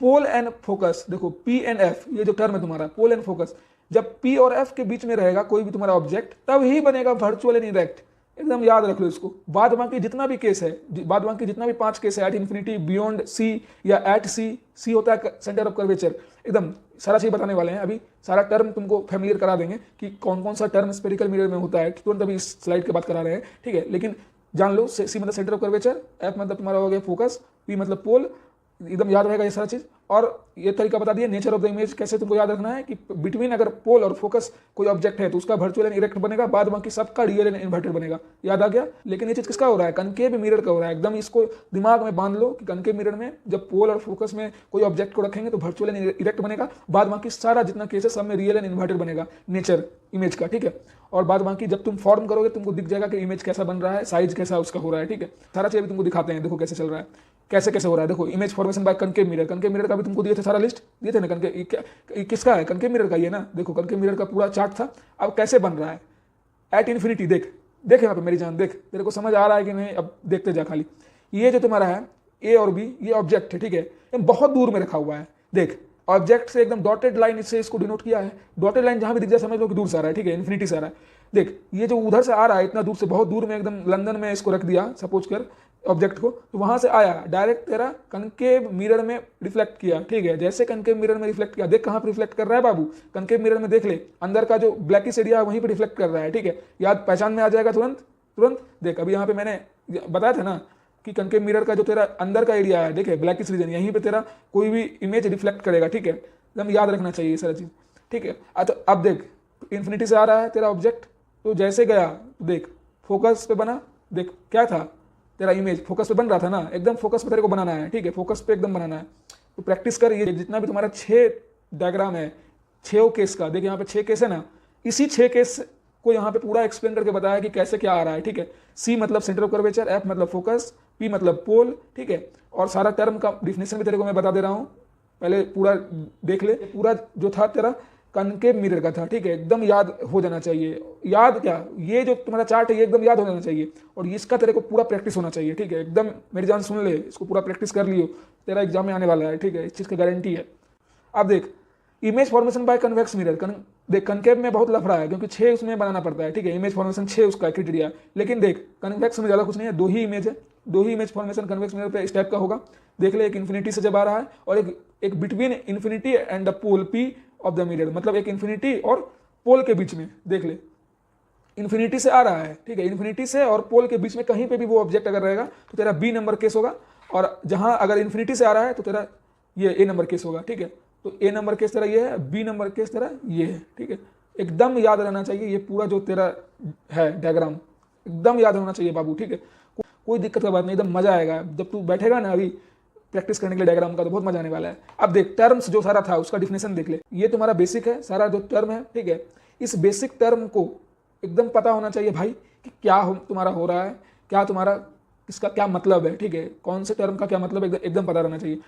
पोल एंड फोकस, देखो पी एंड एफ, ये जो टर्म है तुम्हारा पोल एंड फोकस, जब पी और एफ के बीच में रहेगा कोई भी तुम्हारा ऑब्जेक्ट तब ही बनेगा वर्चुअल एंड इरेक्ट। एकदम याद रख लो इसको। बाद बाकी जितना भी केस है, बाद बाकी जितना भी 5 केस है, एट इन्फिनिटी, बियॉन्ड सी या एट सी, सी होता है सेंटर ऑफ कर्वेचर, एकदम सारा चीज बताने वाले हैं अभी, सारा टर्म तुमको फैमिलियर करा देंगे कि कौन कौन सा टर्म स्फेरिकल मिरर में होता है, तुरंत अभी इस स्लाइड के बात करा रहे हैं, ठीक है। लेकिन जान लो, सी मतलब सेंटर ऑफ कर्वेचर, एफ मतलब तुम्हारा हो गया फोकस, पी मतलब पोल, एकदम याद रहेगा ये सारा चीज। और ये तरीका बता दिया नेचर ऑफ द इमेज कैसे तुमको याद रखना है कि बिटवीन अगर पोल और फोकस कोई ऑब्जेक्ट है तो उसका वर्चुअल एंड इरेक्ट बनेगा, बाद बाकी सबका रियल एंड इन्वर्टेड बनेगा। याद आ गया। लेकिन ये चीज किसका हो रहा है? कनकेव मिरर का हो रहा है। एकदम इसको दिमाग में बांध लो कि कनकेव मिरर में जब पोल और फोकस में कोई ऑब्जेक्ट को रखेंगे तो वर्चुअल एंड इरेक्ट बनेगा, बाद बाकी सारा जितना केस है सब में रियल एंड इन्वर्टेड बनेगा नेचर इमेज का, ठीक है। और बाद बाकी जब तुम फॉर्म करोगे तुमको दिख जाएगा कि इमेज कैसा बन रहा है, साइज कैसा उसका हो रहा है, ठीक है। सारा चीज तुमको दिखाते हैं, देखो कैसे चल रहा है, कैसे कैसे हो रहा है। देखो image formation by concave mirror, concave mirror का भी तुमको दिए थे सारा लिस्ट, दिए थे ना। कनकेव किसका है? कनकेव मिरर का ही है ना। देखो कनकेव मिरर का पूरा चार्ट था। अब कैसे बन रहा है एट इन्फिनिटी, देख देख यहाँ पे मेरी जान, देख तेरे को समझ आ रहा है कि नहीं? अब देखते जा खाली। ये जो तुम्हारा है ए और बी, ये ऑब्जेक्ट है, ठीक है, ये बहुत दूर में रखा हुआ है। देख ऑब्जेक्ट से एकदम डॉटेड लाइन इससे इसको डिनोट किया है। डॉटेड लाइन जहां भी दिख जाए समझ लो कि दूर से आ रहा है, ठीक है, इन्फिनिटी से आ रहा है। देख ये जो उधर से आ रहा है इतना दूर से, बहुत दूर में एकदम लंदन में इसको रख दिया सपोज कर ऑब्जेक्ट को, तो वहां से आया डायरेक्ट तेरा कनकेव मिरर में रिफ्लेक्ट किया, ठीक है। जैसे कनकेव मिरर में रिफ्लेक्ट किया, देख कहां पर रिफ्लेक्ट कर रहा है बाबू, कनकेव मिरर में देख ले, अंदर का जो ब्लैकिश एरिया है वहीं पर रिफ्लेक्ट कर रहा है, ठीक है। याद पहचान में आ जाएगा तुरंत तुरंत। देख अभी यहाँ पे मैंने बताया था ना कि कनकेव मिरर का जो तेरा अंदर का एरिया है, देखे ब्लैकिश रीजन, यहीं पे तेरा कोई भी इमेज रिफ्लेक्ट करेगा, ठीक है। एकदम याद रखना चाहिए ये सारा चीज, ठीक है। तो अब देख इन्फिनिटी से आ रहा है तेरा ऑब्जेक्ट, तो जैसे गया देख फोकस पे बना, देख क्या था तेरा इमेज फोकस पे बन रहा था ना, एकदम फोकस पे तेरे को बनाना है, ठीक है, फोकस पे एकदम बनाना है। तो प्रैक्टिस कर, ये जितना भी तुम्हारा 6 डायग्राम है 6 केस का, देख यहाँ पे 6 केस है ना, इसी 6 केस को यहाँ पे पूरा एक्सप्लेन करके बताया कि कैसे क्या आ रहा है, ठीक है। सी मतलब सेंटर ऑफ कर्वेचर, एफ मतलब फोकस, पी मतलब पोल, ठीक है। और सारा टर्म का डिफिनेशन भी तेरे को मैं बता दे रहा हूँ, पहले पूरा देख ले। पूरा जो था तेरा कनकेव मिरर का था, ठीक है, एकदम याद हो जाना चाहिए। याद क्या, ये जो तुम्हारा चार्ट है ये एकदम याद हो जाना चाहिए, और इसका तेरे को पूरा प्रैक्टिस होना चाहिए, ठीक है। एकदम मेरी जान सुन ले, इसको पूरा प्रैक्टिस कर लियो, तेरा एग्जाम में आने वाला है, ठीक है, इस चीज़ की गारंटी है। अब देख image formation by convex mirror, देख कनकेव में बहुत लफड़ा है क्योंकि 6 उसमें बनाना पड़ता है, ठीक है। इमेज फॉर्मेशन 6 उसका क्राइटेरिया, लेकिन देख कन्वेक्स में ज़्यादा कुछ नहीं है, 2 ही इमेज है, 2 ही इमेज फॉर्मेशन कन्वेक्स मिरर पे इस टाइप का होगा। देख ले, एक इन्फिनिटी से जब आ रहा है और एक between infinity and the pole P of the mirror, मतलब एक इन्फिनिटी और पोल के बीच में, देख ले इन्फिनिटी से आ रहा है, ठीक है, इन्फिनिटी से और पोल के बीच में कहीं पे भी वो ऑब्जेक्ट अगर रहेगा तो तेरा बी नंबर केस होगा, और जहां अगर इन्फिनिटी से आ रहा है तो तेरा ये ए नंबर केस होगा, ठीक है। तो ए नंबर केस तेरा ये है, बी नंबर केस तेरा ये है, ठीक है। एकदम याद रहना चाहिए ये पूरा जो तेरा है डायग्राम, एकदम याद होना चाहिए बाबू, ठीक है। कोई दिक्कत का बात नहीं, एकदम मजा आएगा जब तू बैठेगा ना अभी प्रैक्टिस करने के लिए डायग्राम का, तो बहुत मजा आने वाला है। अब देख टर्म्स जो सारा था उसका डिफिनेशन देख ले, ये तुम्हारा बेसिक है सारा जो टर्म है, ठीक है। इस बेसिक टर्म को एकदम पता होना चाहिए भाई कि क्या तुम्हारा हो रहा है, क्या तुम्हारा इसका क्या मतलब है, ठीक है, कौन से टर्म का क्या मतलब एकदम पता रहना चाहिए।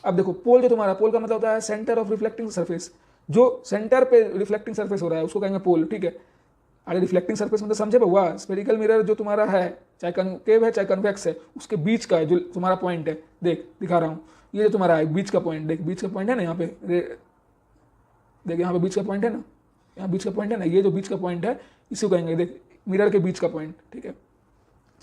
अब देखो पोल जो तुम्हारा, पोल का मतलब होता है सेंटर ऑफ रिफ्लेक्टिंग सरफेस, जो सेंटर पे रिफ्लेक्टिंग सरफेस हो रहा है उसको कहेंगे पोल, ठीक है। अरे रिफ्लेक्टिंग सरफेस मतलब समझे हुआ, स्फेरिकल मिरर जो तुम्हारा है, चाहे कनकेव है चाहे कन्वेक्स है, उसके बीच का जो तुम्हारा पॉइंट है, देख दिखा रहा हूँ, ये जो तुम्हारा है बीच का पॉइंट, देख बीच का पॉइंट है ना यहाँ पे, देख यहाँ पे बीच का पॉइंट है ना, यहाँ बीच का पॉइंट है ना, ये जो बीच का पॉइंट है इसी को कहेंगे देख मिरर के बीच का पॉइंट, ठीक है,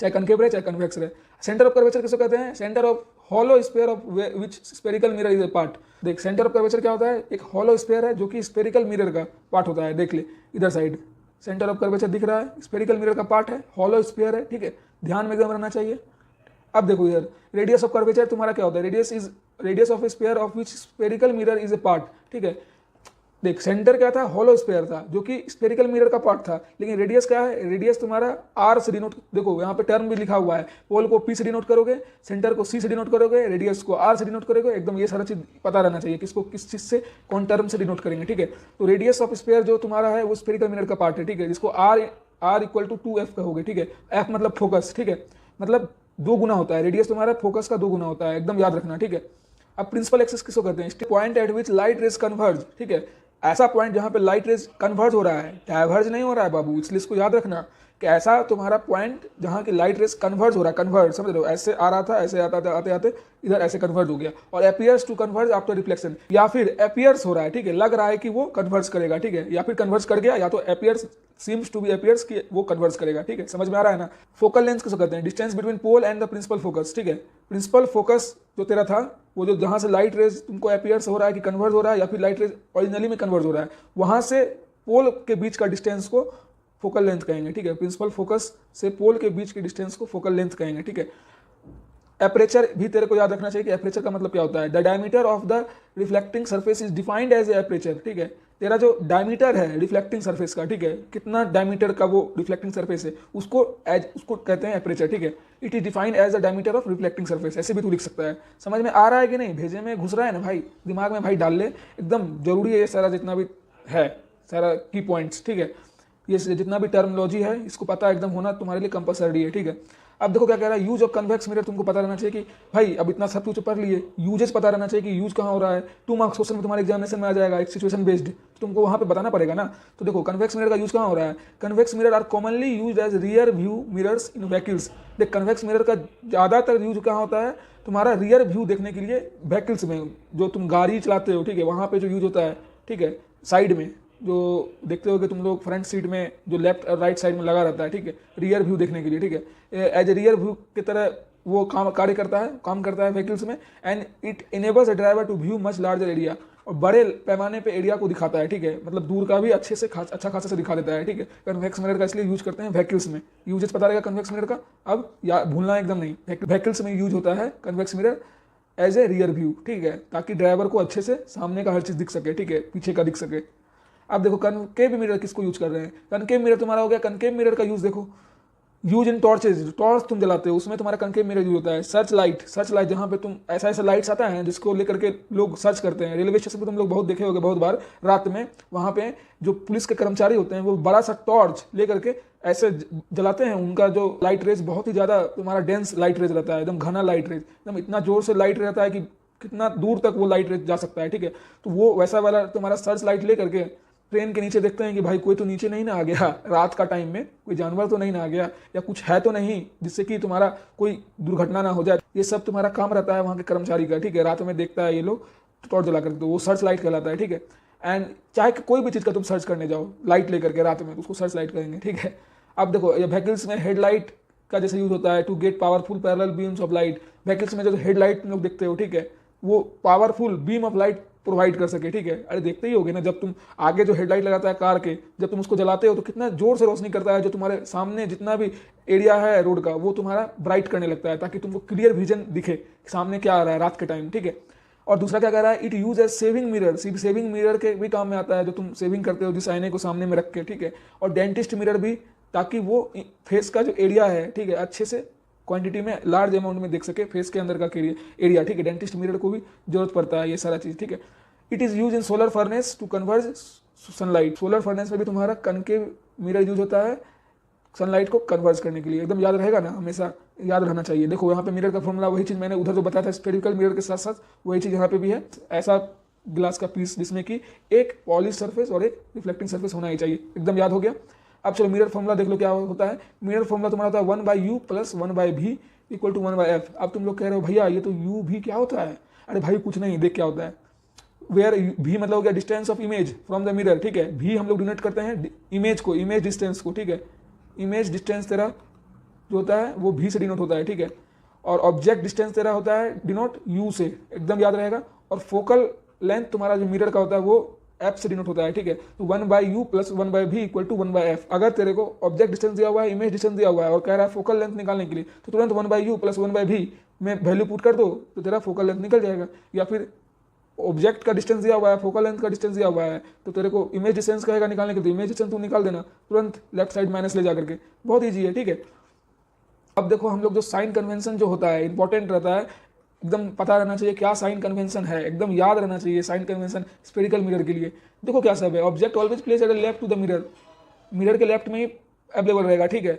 चाहे कनकेव रहे चाहे कन्वेक्स रहे। सेंटर ऑफ कर्वेचर किसको कहते हैं? Centre of hollow sphere of which spherical mirror is A part. देख सेंटर ऑफ कर्वेचर क्या होता है? एक हॉलो स्फीयर है जो कि स्फेरिकल मिरर का पार्ट होता है, देख ले इधर साइड सेंटर ऑफ कर्वेचर दिख रहा है, स्फेरिकल मिरर का पार्ट है, हॉलो स्फीयर है, ठीक है, ध्यान में एकदम रहना चाहिए। अब देखो इधर रेडियस ऑफ कर्वेचर तुम्हारा क्या होता है? Radius of sphere of which spherical mirror is A part, ठीक है। देख सेंटर क्या था? हॉलो स्फीयर था जो कि स्फेरिकल मिरर का पार्ट था, लेकिन रेडियस क्या है? रेडियस तुम्हारा आर से डिनोट, देखो यहाँ पे टर्म भी लिखा हुआ है, पोल को पी से डिनोट करोगे, सेंटर को सी से डिनोट करोगे, रेडियस को आर से डिनोट करोगे, एकदम ये सारा चीज पता रहना चाहिए किसको किस चीज से कौन टर्म से डिनोट करेंगे, ठीक है। तो रेडियस ऑफ स्फीयर जो तुम्हारा है वो स्फेरिकल मिरर का पार्ट है, ठीक है, जिसको आर इक्वल टू 2f कहोगे, ठीक है। एफ मतलब फोकस, ठीक है, मतलब 2 गुना होता है, रेडियस तुम्हारा फोकस का 2 गुना होता है, एकदम याद रखना, ठीक है। अब प्रिंसिपल एक्सिस किसको कहते हैं? Point eight which light rays converge, ठीक है, ऐसा पॉइंट जहां पे लाइट रेज कन्वर्ज हो रहा है, डाइवर्ज नहीं हो रहा है बाबू, इसलिए इसको याद रखना कि ऐसा तुम्हारा पॉइंट जहाँ की लाइट रेस कन्वर्ज हो रहा है, कन्वर्ज समझ रहे हो, ऐसे आ रहा था, ऐसे आता था, आते आते इधर ऐसे कन्वर्ज हो गया, और appears to converge after reflection, या फिर अपीयर्स हो रहा है, ठीक है, लग रहा है कि वो कन्वर्ज करेगा, ठीक है, या फिर कन्वर्ज कर गया, या तो appears seems to be appears कि वो कन्वर्ज करेगा, ठीक है, समझ में आ रहा है ना। फोकल लेंथ किसको कहते हैं? Distance between pole and the principal focus, ठीक है। प्रिंसिपल फोकस जो तेरा था, वो जो जहाँ से लाइट रेज तुमको अपीयर्स हो रहा है कि कन्वर्ज हो रहा है, या फिर लाइट रेज ओरिजिनली में कन्वर्ज हो रहा है, वहाँ से पोल के बीच का डिस्टेंस को फोकल लेंथ कहेंगे, ठीक है। प्रिंसिपल फोकस से पोल के बीच की डिस्टेंस को फोकल लेंथ कहेंगे, ठीक है। एपरेचर भी तेरे को याद रखना चाहिए कि एपरेचर का मतलब क्या होता है। The diameter of the reflecting surface is defined as aperture, ठीक है। तेरा जो डायमीटर है रिफ्लेक्टिंग सरफेस का, ठीक है, कितना डायमीटर का वो रिफ्लेक्टिंग सरफेस है, उसको कहते हैं एपरेचर, ठीक है। It is defined as the diameter of reflecting surface, ऐसे भी तू लिख सकता है। समझ में आ रहा है कि नहीं? भेजे में घुस रहा है ना भाई, दिमाग में भाई डाल ले, एकदम जरूरी है ये सारा जितना भी है, सारा की पॉइंट्स, ठीक है। ये जितना भी टर्मिनोलॉजी है इसको पता एकदम होना तुम्हारे लिए कंपलसरी है, ठीक है। अब देखो क्या कह रहा है, यूज ऑफ कन्वेक्स मिरर तुमको पता रहना चाहिए कि भाई अब इतना सब कुछ पढ़ लिए, यूजेस पता रहना चाहिए कि यूज कहाँ हो रहा है। 2 मार्क्स क्वेश्चन में तुम्हारे एग्जामिनेशन में आ जाएगा, एक सिचुएशन बेस्ड, तो तुमको वहाँ पे बताना पड़ेगा ना। तो देखो कन्वेक्स मिरर का यूज कहाँ हो रहा है। Convex mirror are commonly use as rear view mirrors in vehicles. देख कन्वेक्स मिरर का ज़्यादातर यूज कहाँ होता है, तुम्हारा रियर व्यू देखने के लिए व्हीकल्स में, जो तुम गाड़ी चलाते हो, ठीक है, वहाँ पे जो यूज होता है, ठीक है। साइड में जो देखते हो कि तुम लोग फ्रंट सीट में जो लेफ्ट और राइट साइड में लगा रहता है, ठीक है, रियर व्यू देखने के लिए, ठीक है, एज ए रियर व्यू की तरह वो काम करता है व्हीकल्स में। And it enables a driver to view much larger area, और बड़े पैमाने पे एरिया को दिखाता है, ठीक है, मतलब दूर का भी अच्छे से अच्छा खासा से दिखा देता है, ठीक है। कन्वेक्स मिरर का इसलिए यूज करते हैं व्हीकल्स में। यूजेस पता रहेगा कन्वेक्स मिरर का, अब या भूलना एकदम नहीं, व्हीकल्स में यूज होता है convex mirror as a rear view, ठीक है, ताकि ड्राइवर को अच्छे से सामने का हर चीज़ दिख सके, ठीक है, पीछे का दिख सके। अब देखो कनकेव मिरर किसको यूज कर रहे हैं। कनकेव मिरर तुम्हारा हो गया, कनकेव मिरर का यूज देखो, यूज इन टॉर्चेज, टॉर्च तुम जलाते हो उसमें तुम्हारा कनकेव मिरर यूज होता है। सर्च लाइट जहाँ पे तुम ऐसा लाइट्स आता है जिसको लेकर के लोग सर्च करते हैं। रेलवे स्टेशन पर तुम लोग बहुत देखे होंगे, बहुत बार रात में वहाँ पे जो पुलिस के कर्मचारी होते हैं वो बड़ा सा टॉर्च लेकर के ऐसे जलाते हैं। उनका जो लाइट रेज बहुत ही ज़्यादा तुम्हारा डेंस लाइट रेज रहता है, एकदम घना लाइट रेज, एकदम इतना जोर से लाइट रहता है कि कितना दूर तक वो लाइट रेज जा सकता है, ठीक है। तो वो वैसा वाला तुम्हारा सर्च लाइट ले करके ट्रेन के नीचे देखते हैं कि भाई कोई तो नीचे नहीं ना आ गया, रात का टाइम में कोई जानवर तो नहीं ना आ गया, या कुछ है तो नहीं जिससे कि तुम्हारा कोई दुर्घटना ना हो जाए। ये सब तुम्हारा काम रहता है वहाँ के कर्मचारी का, ठीक है। रात में देखता है ये लोग टॉर्च जला करके, तो वो सर्च लाइट कहलाता है, ठीक है। एंड चाहे कोई भी चीज़ का तुम सर्च करने जाओ लाइट लेकर के रात में, तो उसको सर्च लाइट करेंगे, ठीक है। अब देखो ये व्हीकल्स में हेडलाइट का जैसे यूज होता है to get powerful parallel beams of light. Vehicles में जो हेडलाइट तुम लोग देखते हो, ठीक है, वो powerful beam of light provide कर सके, ठीक है। अरे देखते ही होगे ना, जब तुम आगे जो हेडलाइट लगाता है कार के, जब तुम उसको जलाते हो तो कितना जोर से रोशनी करता है, जो तुम्हारे सामने जितना भी एरिया है रोड का वो तुम्हारा ब्राइट करने लगता है, ताकि तुमको क्लियर विजन दिखे सामने क्या आ रहा है रात के टाइम, ठीक है। और दूसरा क्या कह रहा है, it use as shaving mirror, shaving mirror के भी काम में आता है, जो तुम सेविंग करते हो जिस आईने को सामने में रख के, ठीक है। और डेंटिस्ट मिरर भी, ताकि वो फेस का जो एरिया है, ठीक है, अच्छे से क्वांटिटी में लार्ज अमाउंट में देख सके फेस के अंदर का एरिया, ठीक है। डेंटिस्ट मिरर को भी जरूरत पड़ता है ये सारा चीज़, ठीक है। It is use in solar furnace to converge sunlight. Solar furnace में भी तुम्हारा कनकेव मिरर यूज होता है सनलाइट को कन्वर्ज करने के लिए। एकदम याद रहेगा ना, हमेशा याद रहना चाहिए। देखो यहाँ पे मिरर का फॉर्मूला वही चीज़ मैंने उधर जो बताया था स्फेरिकल मिरर के साथ साथ वही चीज़ यहाँ पे भी है। ऐसा ग्लास का पीस जिसमें कि एक पॉलिश सरफेस और एक रिफ्लेक्टिंग सरफेस होना ही चाहिए, एकदम याद हो गया। अब चलो मिरर फॉर्मूला देख लो क्या होता है। मिरर फॉर्मूला तुम्हारा होता है 1/u + 1/v = 1/f। अब तुम लोग कह रहे हो भैया ये तो u भी क्या होता है। अरे भाई कुछ नहीं, देख क्या होता है। वेयर v मतलब हो गया distance of image from the mirror, ठीक है। v हम लोग डिनोट करते हैं इमेज को, इमेज डिस्टेंस को, ठीक है। इमेज डिस्टेंस तेरा जो होता है वो v से डिनोट होता है, ठीक है। और ऑब्जेक्ट डिस्टेंस तेरा होता है डिनोट u से, एकदम याद रहेगा। और फोकल लेंथ तुम्हारा जो मिरर का होता है वो f से डिनोट होता है, ठीक है। तो 1/u + 1/v = 1/f। अगर तेरे को ऑब्जेक्ट डिस्टेंस दिया हुआ है, इमेज डिस्टेंस दिया हुआ है और कह रहा है फोकल लेंथ निकालने के लिए, तो तुरंत 1/u + 1/v में वैल्यू पुट कर दो तो तेरा फोकल लेंथ निकल जाएगा। या फिर ऑब्जेक्ट का डिस्टेंस दिया हुआ है, फोकल लेंथ का डिस्टेंस दिया हुआ है, तो तेरे को इमेज डिस्टेंस कहेगा निकालने के लिए, इमेज डिस्टेंस तू निकाल देना तुरंत लेफ्ट साइड माइनस ले जा करके, बहुत ईजी है, ठीक है। अब देखो हम लोग जो साइन कन्वेंशन जो होता है इंपॉर्टेंट रहता है, एकदम पता रहना चाहिए क्या साइन कन्वेंशन है, एकदम याद रहना चाहिए साइन कन्वेंशन स्फेरिकल मिरर के लिए। देखो क्या सब है, object always place at left to the mirror, mirror के लेफ्ट में ही अवेलेबल रहेगा, ठीक है।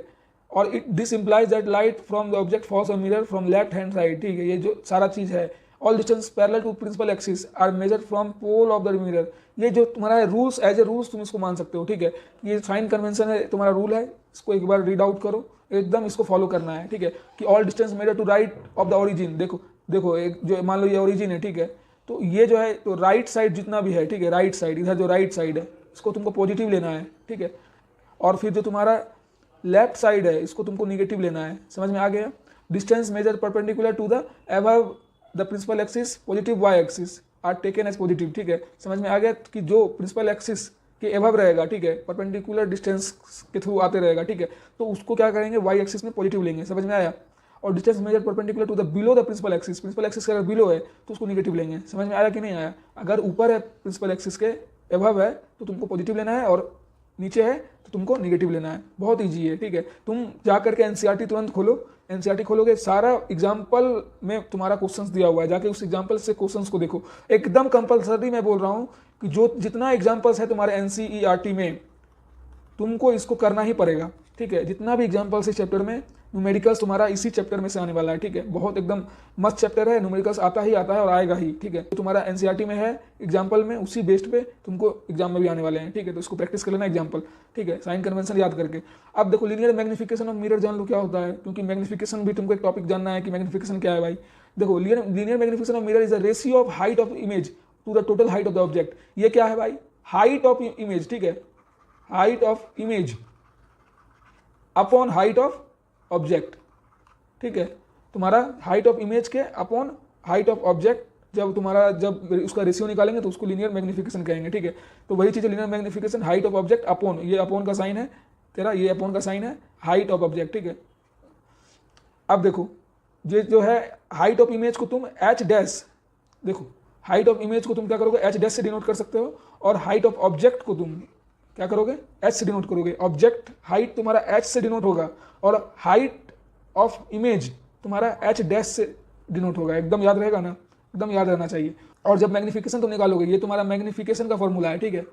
और this implies that light from the object falls on mirror from left hand side, ठीक है। ये जो सारा चीज़ है, all distance parallel to principal axis are measured from pole of the mirror. ये जो तुम्हारा रूल्स एज ए रूल्स तुम इसको मान सकते हो, ठीक है। ये साइन कन्वेंशन है, तुम्हारा रूल है, इसको एक बार रीड आउट करो, एकदम इसको फॉलो करना है, ठीक है। कि all distance measure to right of the origin. देखो एक जो मान लो ये ओरिजिन है, ठीक है, तो ये जो है तो राइट साइड जितना भी है, ठीक है, राइट साइड, इधर जो राइट साइड है इसको तुमको पॉजिटिव लेना है, ठीक है। और फिर जो तुम्हारा लेफ्ट साइड है इसको तुमको निगेटिव लेना है। समझ में आ गया? Distance measure perpendicular to the above the principal axis positive y axis are taken as positive, ठीक है। समझ में आ गया कि जो प्रिंसिपल एक्सिस के एबव रहेगा, ठीक है, परपेंडिकुलर डिस्टेंस के थ्रू आते रहेगा, ठीक है, तो उसको क्या करेंगे, वाई एक्सिस में पॉजिटिव लेंगे। समझ में आया? और distance measure perpendicular to the below the principal axis, principal axis का अगर बिलो है तो उसको निगेटिव लेंगे। समझ में आया कि नहीं आया? अगर ऊपर है प्रिंसिपल एक्सिस के एबव है तो तुमको पॉजिटिव लेना है, और नीचे है तो तुमको निगेटिव लेना है। बहुत ईजी है, ठीक है। तुम जा करके एनसीईआरटी तुरंत खोलो, एनसीईआरटी खोलोगे, सारा एग्जाम्पल में तुम्हारा क्वेश्चंस दिया हुआ है, जाके उस एग्जाम्पल से क्वेश्चंस को देखो। एकदम कंपलसरी मैं बोल रहा हूँ कि जो जितना एग्जाम्पल्स है तुम्हारे एनसीईआरटी में तुमको इसको करना ही पड़ेगा, ठीक है। जितना भी एग्जाम्पल्स इस चैप्टर में, न्यूमेरिकल्स तुम्हारा इसी चैप्टर में से आने वाला है, ठीक है। बहुत एकदम मस्त चैप्टर है, न्यूमेरिकल्स आता है और आएगा ही, ठीक है। तो तुम्हारा एनसीईआरटी में है एग्जाम्पल में, उसी बेस्ड पे तुमको एग्जाम में भी आने वाले हैं, ठीक है। तो इसको प्रैक्टिस कर लेना एग्जाम्पल, ठीक है, साइन कन्वेंशन याद करके। अब देखो लीनियर मैग्निफिकेशन ऑफ मिरर जान लो क्या होता है, क्योंकि मैग्निफिकेशन भी तुमको एक टॉपिक जानना है कि मैग्निफिकेशन क्या है भाई। देखो linear magnification of mirror is the ratio of height of image to the total height of the object. ये क्या है भाई? हाइट ऑफ इमेज, ठीक है, height of image upon height of object, ठीक है। तुम्हारा हाइट ऑफ इमेज के अपॉन हाइट ऑफ ऑब्जेक्ट जब उसका रेशियो निकालेंगे तो उसको लीनियर मैग्निफिकेशन कहेंगे, ठीक है। तो वही चीज़ है linear magnification, height of object upon, ये अपॉन का साइन है तेरा, ये अपॉन का साइन है हाइट ऑफ ऑब्जेक्ट, ठीक है। अब देखो ये जो है हाइट ऑफ इमेज को तुम एच डैश, देखो हाइट ऑफ इमेज को तुम क्या करोगे, एच डैश से डिनोट कर सकते हो, और हाइट ऑफ ऑब्जेक्ट को तुम क्या करोगे, एच से डिनोट करोगे। ऑब्जेक्ट हाइट तुम्हारा एच से डिनोट होगा, और हाइट ऑफ इमेज तुम्हारा एच डैश से डिनोट होगा। एकदम याद रहेगा ना? एकदम याद रहना चाहिए। और जब मैग्निफिकेशन तुम निकालोगे, ये तुम्हारा मैग्निफिकेशन का फॉर्मूला है, ठीक है।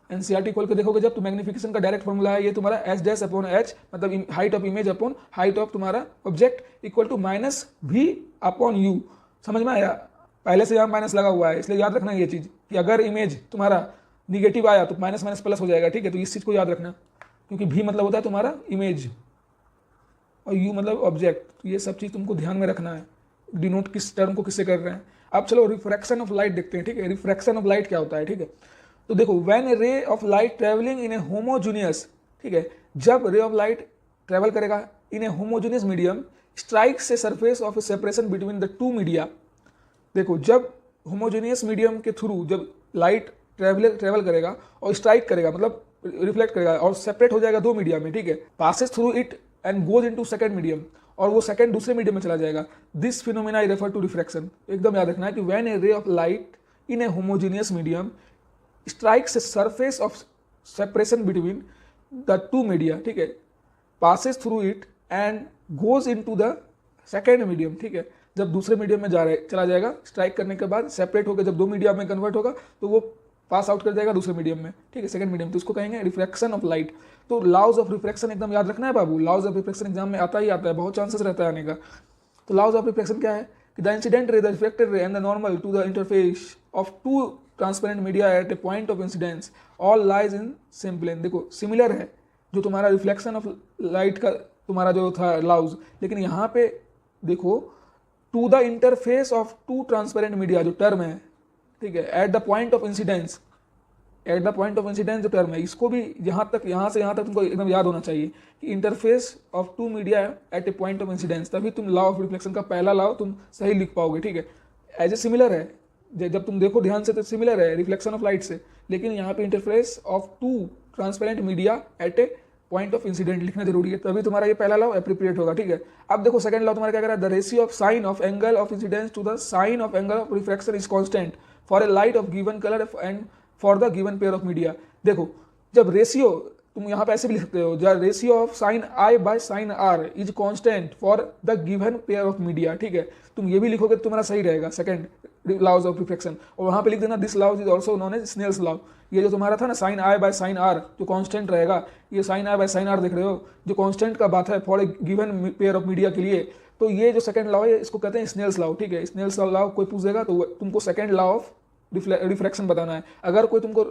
एनसीईआरटी खोल के देखोगे जब, तो मैग्निफिकेशन का डायरेक्ट फॉर्मूला है, ये तुम्हारा एच डैश अपॉन एच, मतलब height of image upon height of तुम्हारा ऑब्जेक्ट इक्वल टू माइनस भी अपॉन यू। समझ में आया? पहले से यहाँ माइनस लगा हुआ है, इसलिए याद रखना ये चीज़ कि अगर इमेज तुम्हारा निगेटिव आया तो माइनस माइनस प्लस हो जाएगा, ठीक है। तो इस चीज़ को याद रखना, क्योंकि भी मतलब होता है तुम्हारा इमेज और यू मतलब ऑब्जेक्ट। तो ये सब चीज़ तुमको ध्यान में रखना है, डिनोट किस टर्म को किससे कर रहे हैं। अब चलो रिफ्रैक्शन ऑफ लाइट देखते हैं, ठीक है। रिफ्रैक्शन ऑफ लाइट क्या होता है, ठीक है। तो देखो when a ray of light travelling in a homogeneous, ठीक है, जब रे ऑफ लाइट ट्रेवल करेगा in a homogeneous medium strikes a surface of a separation between the two media. देखो जब होमोजीनियस मीडियम के थ्रू जब लाइट ट्रेवल करेगा और स्ट्राइक करेगा, मतलब रिफ्लेक्ट करेगा और सेपरेट हो जाएगा दो मीडिया में, ठीक है, passes through it and goes into second medium, और वो सेकंड दूसरे मीडियम में चला जाएगा। This phenomena is refer to refraction. एकदम याद रखना है कि when a ray of light in a homogeneous medium strikes a surface of separation between the two media, ठीक है, passes through it and goes into the second medium, ठीक है, जब दूसरे मीडियम में चला जाएगा, स्ट्राइक करने के बाद सेपरेट होकर जब दो मीडियम में कन्वर्ट होगा तो वो पास आउट कर जाएगा दूसरे मीडियम में, ठीक है, सेकंड मीडियम। तो उसको कहेंगे रिफ्रैक्शन ऑफ लाइट। तो लॉज ऑफ रिफ्रैक्शन एकदम याद रखना है बाबू, लॉज ऑफ रिफ्रैक्शन एग्जाम में आता ही आता है, बहुत चांसेस रहता है आने का। तो लॉज ऑफ रिफ्रैक्शन क्या है कि the incident ray, the reflected ray and the normal to the interface of two transparent media at a point of incidence all lies in same plane. देखो सिमिलर है जो तुम्हारा रिफ्लेक्शन ऑफ लाइट का तुम्हारा जो था लॉज, लेकिन यहाँ पे देखो to the interface of two transparent media जो टर्म है, ठीक है, at the point of incidence, at the point of incidence जो टर्म है, इसको भी यहाँ से यहाँ तक तुमको एकदम याद होना चाहिए कि interface of two media at a point of incidence, तभी तुम लॉ ऑफ रिफ्लेक्शन का पहला लॉ तुम सही लिख पाओगे, ठीक है। एज ए सिमिलर है, जब तुम देखो ध्यान से तो सिमिलर है रिफ्लेक्शन ऑफ लाइट से, लेकिन यहाँ पे interface of two transparent media at a point of incident लिखना जरूरी है, तभी तुम्हारा ये पहला लॉ एप्रोप्रिएट होगा, ठीक है। अब देखो सेकंड लॉ तुम्हारा क्या कह रहा है, the ratio of sine of angle of incidence to the sine of angle of refraction is constant for a light of given colour and for the given pair of media. देखो जब ratio तुम यहाँ पे ऐसे भी लिख सकते हो, the ratio of sine i by sine r is constant for the given pair of media, ठीक है। तुम ये भी लिखोगे तो तुम्हारा सही रहेगा सेकंड लॉज ऑफ रिफ्लेक्शन, और वहाँ पे लिख देना this law is also known as Snell's law. ये जो तुम्हारा था ना sine i by sine r जो कांस्टेंट रहेगा, ये sine i by sine r देख रहे हो जो कांस्टेंट का बात है for a given pair of media के लिए, तो ये जो सेकंड लॉ है इसको कहते हैं स्नेल्स लॉ, ठीक है। स्नेल्स लॉ कोई पूछ देगा तो तुमको सेकंड लॉ ऑफ रिफ्रैक्शन बताना है। अगर कोई तुमको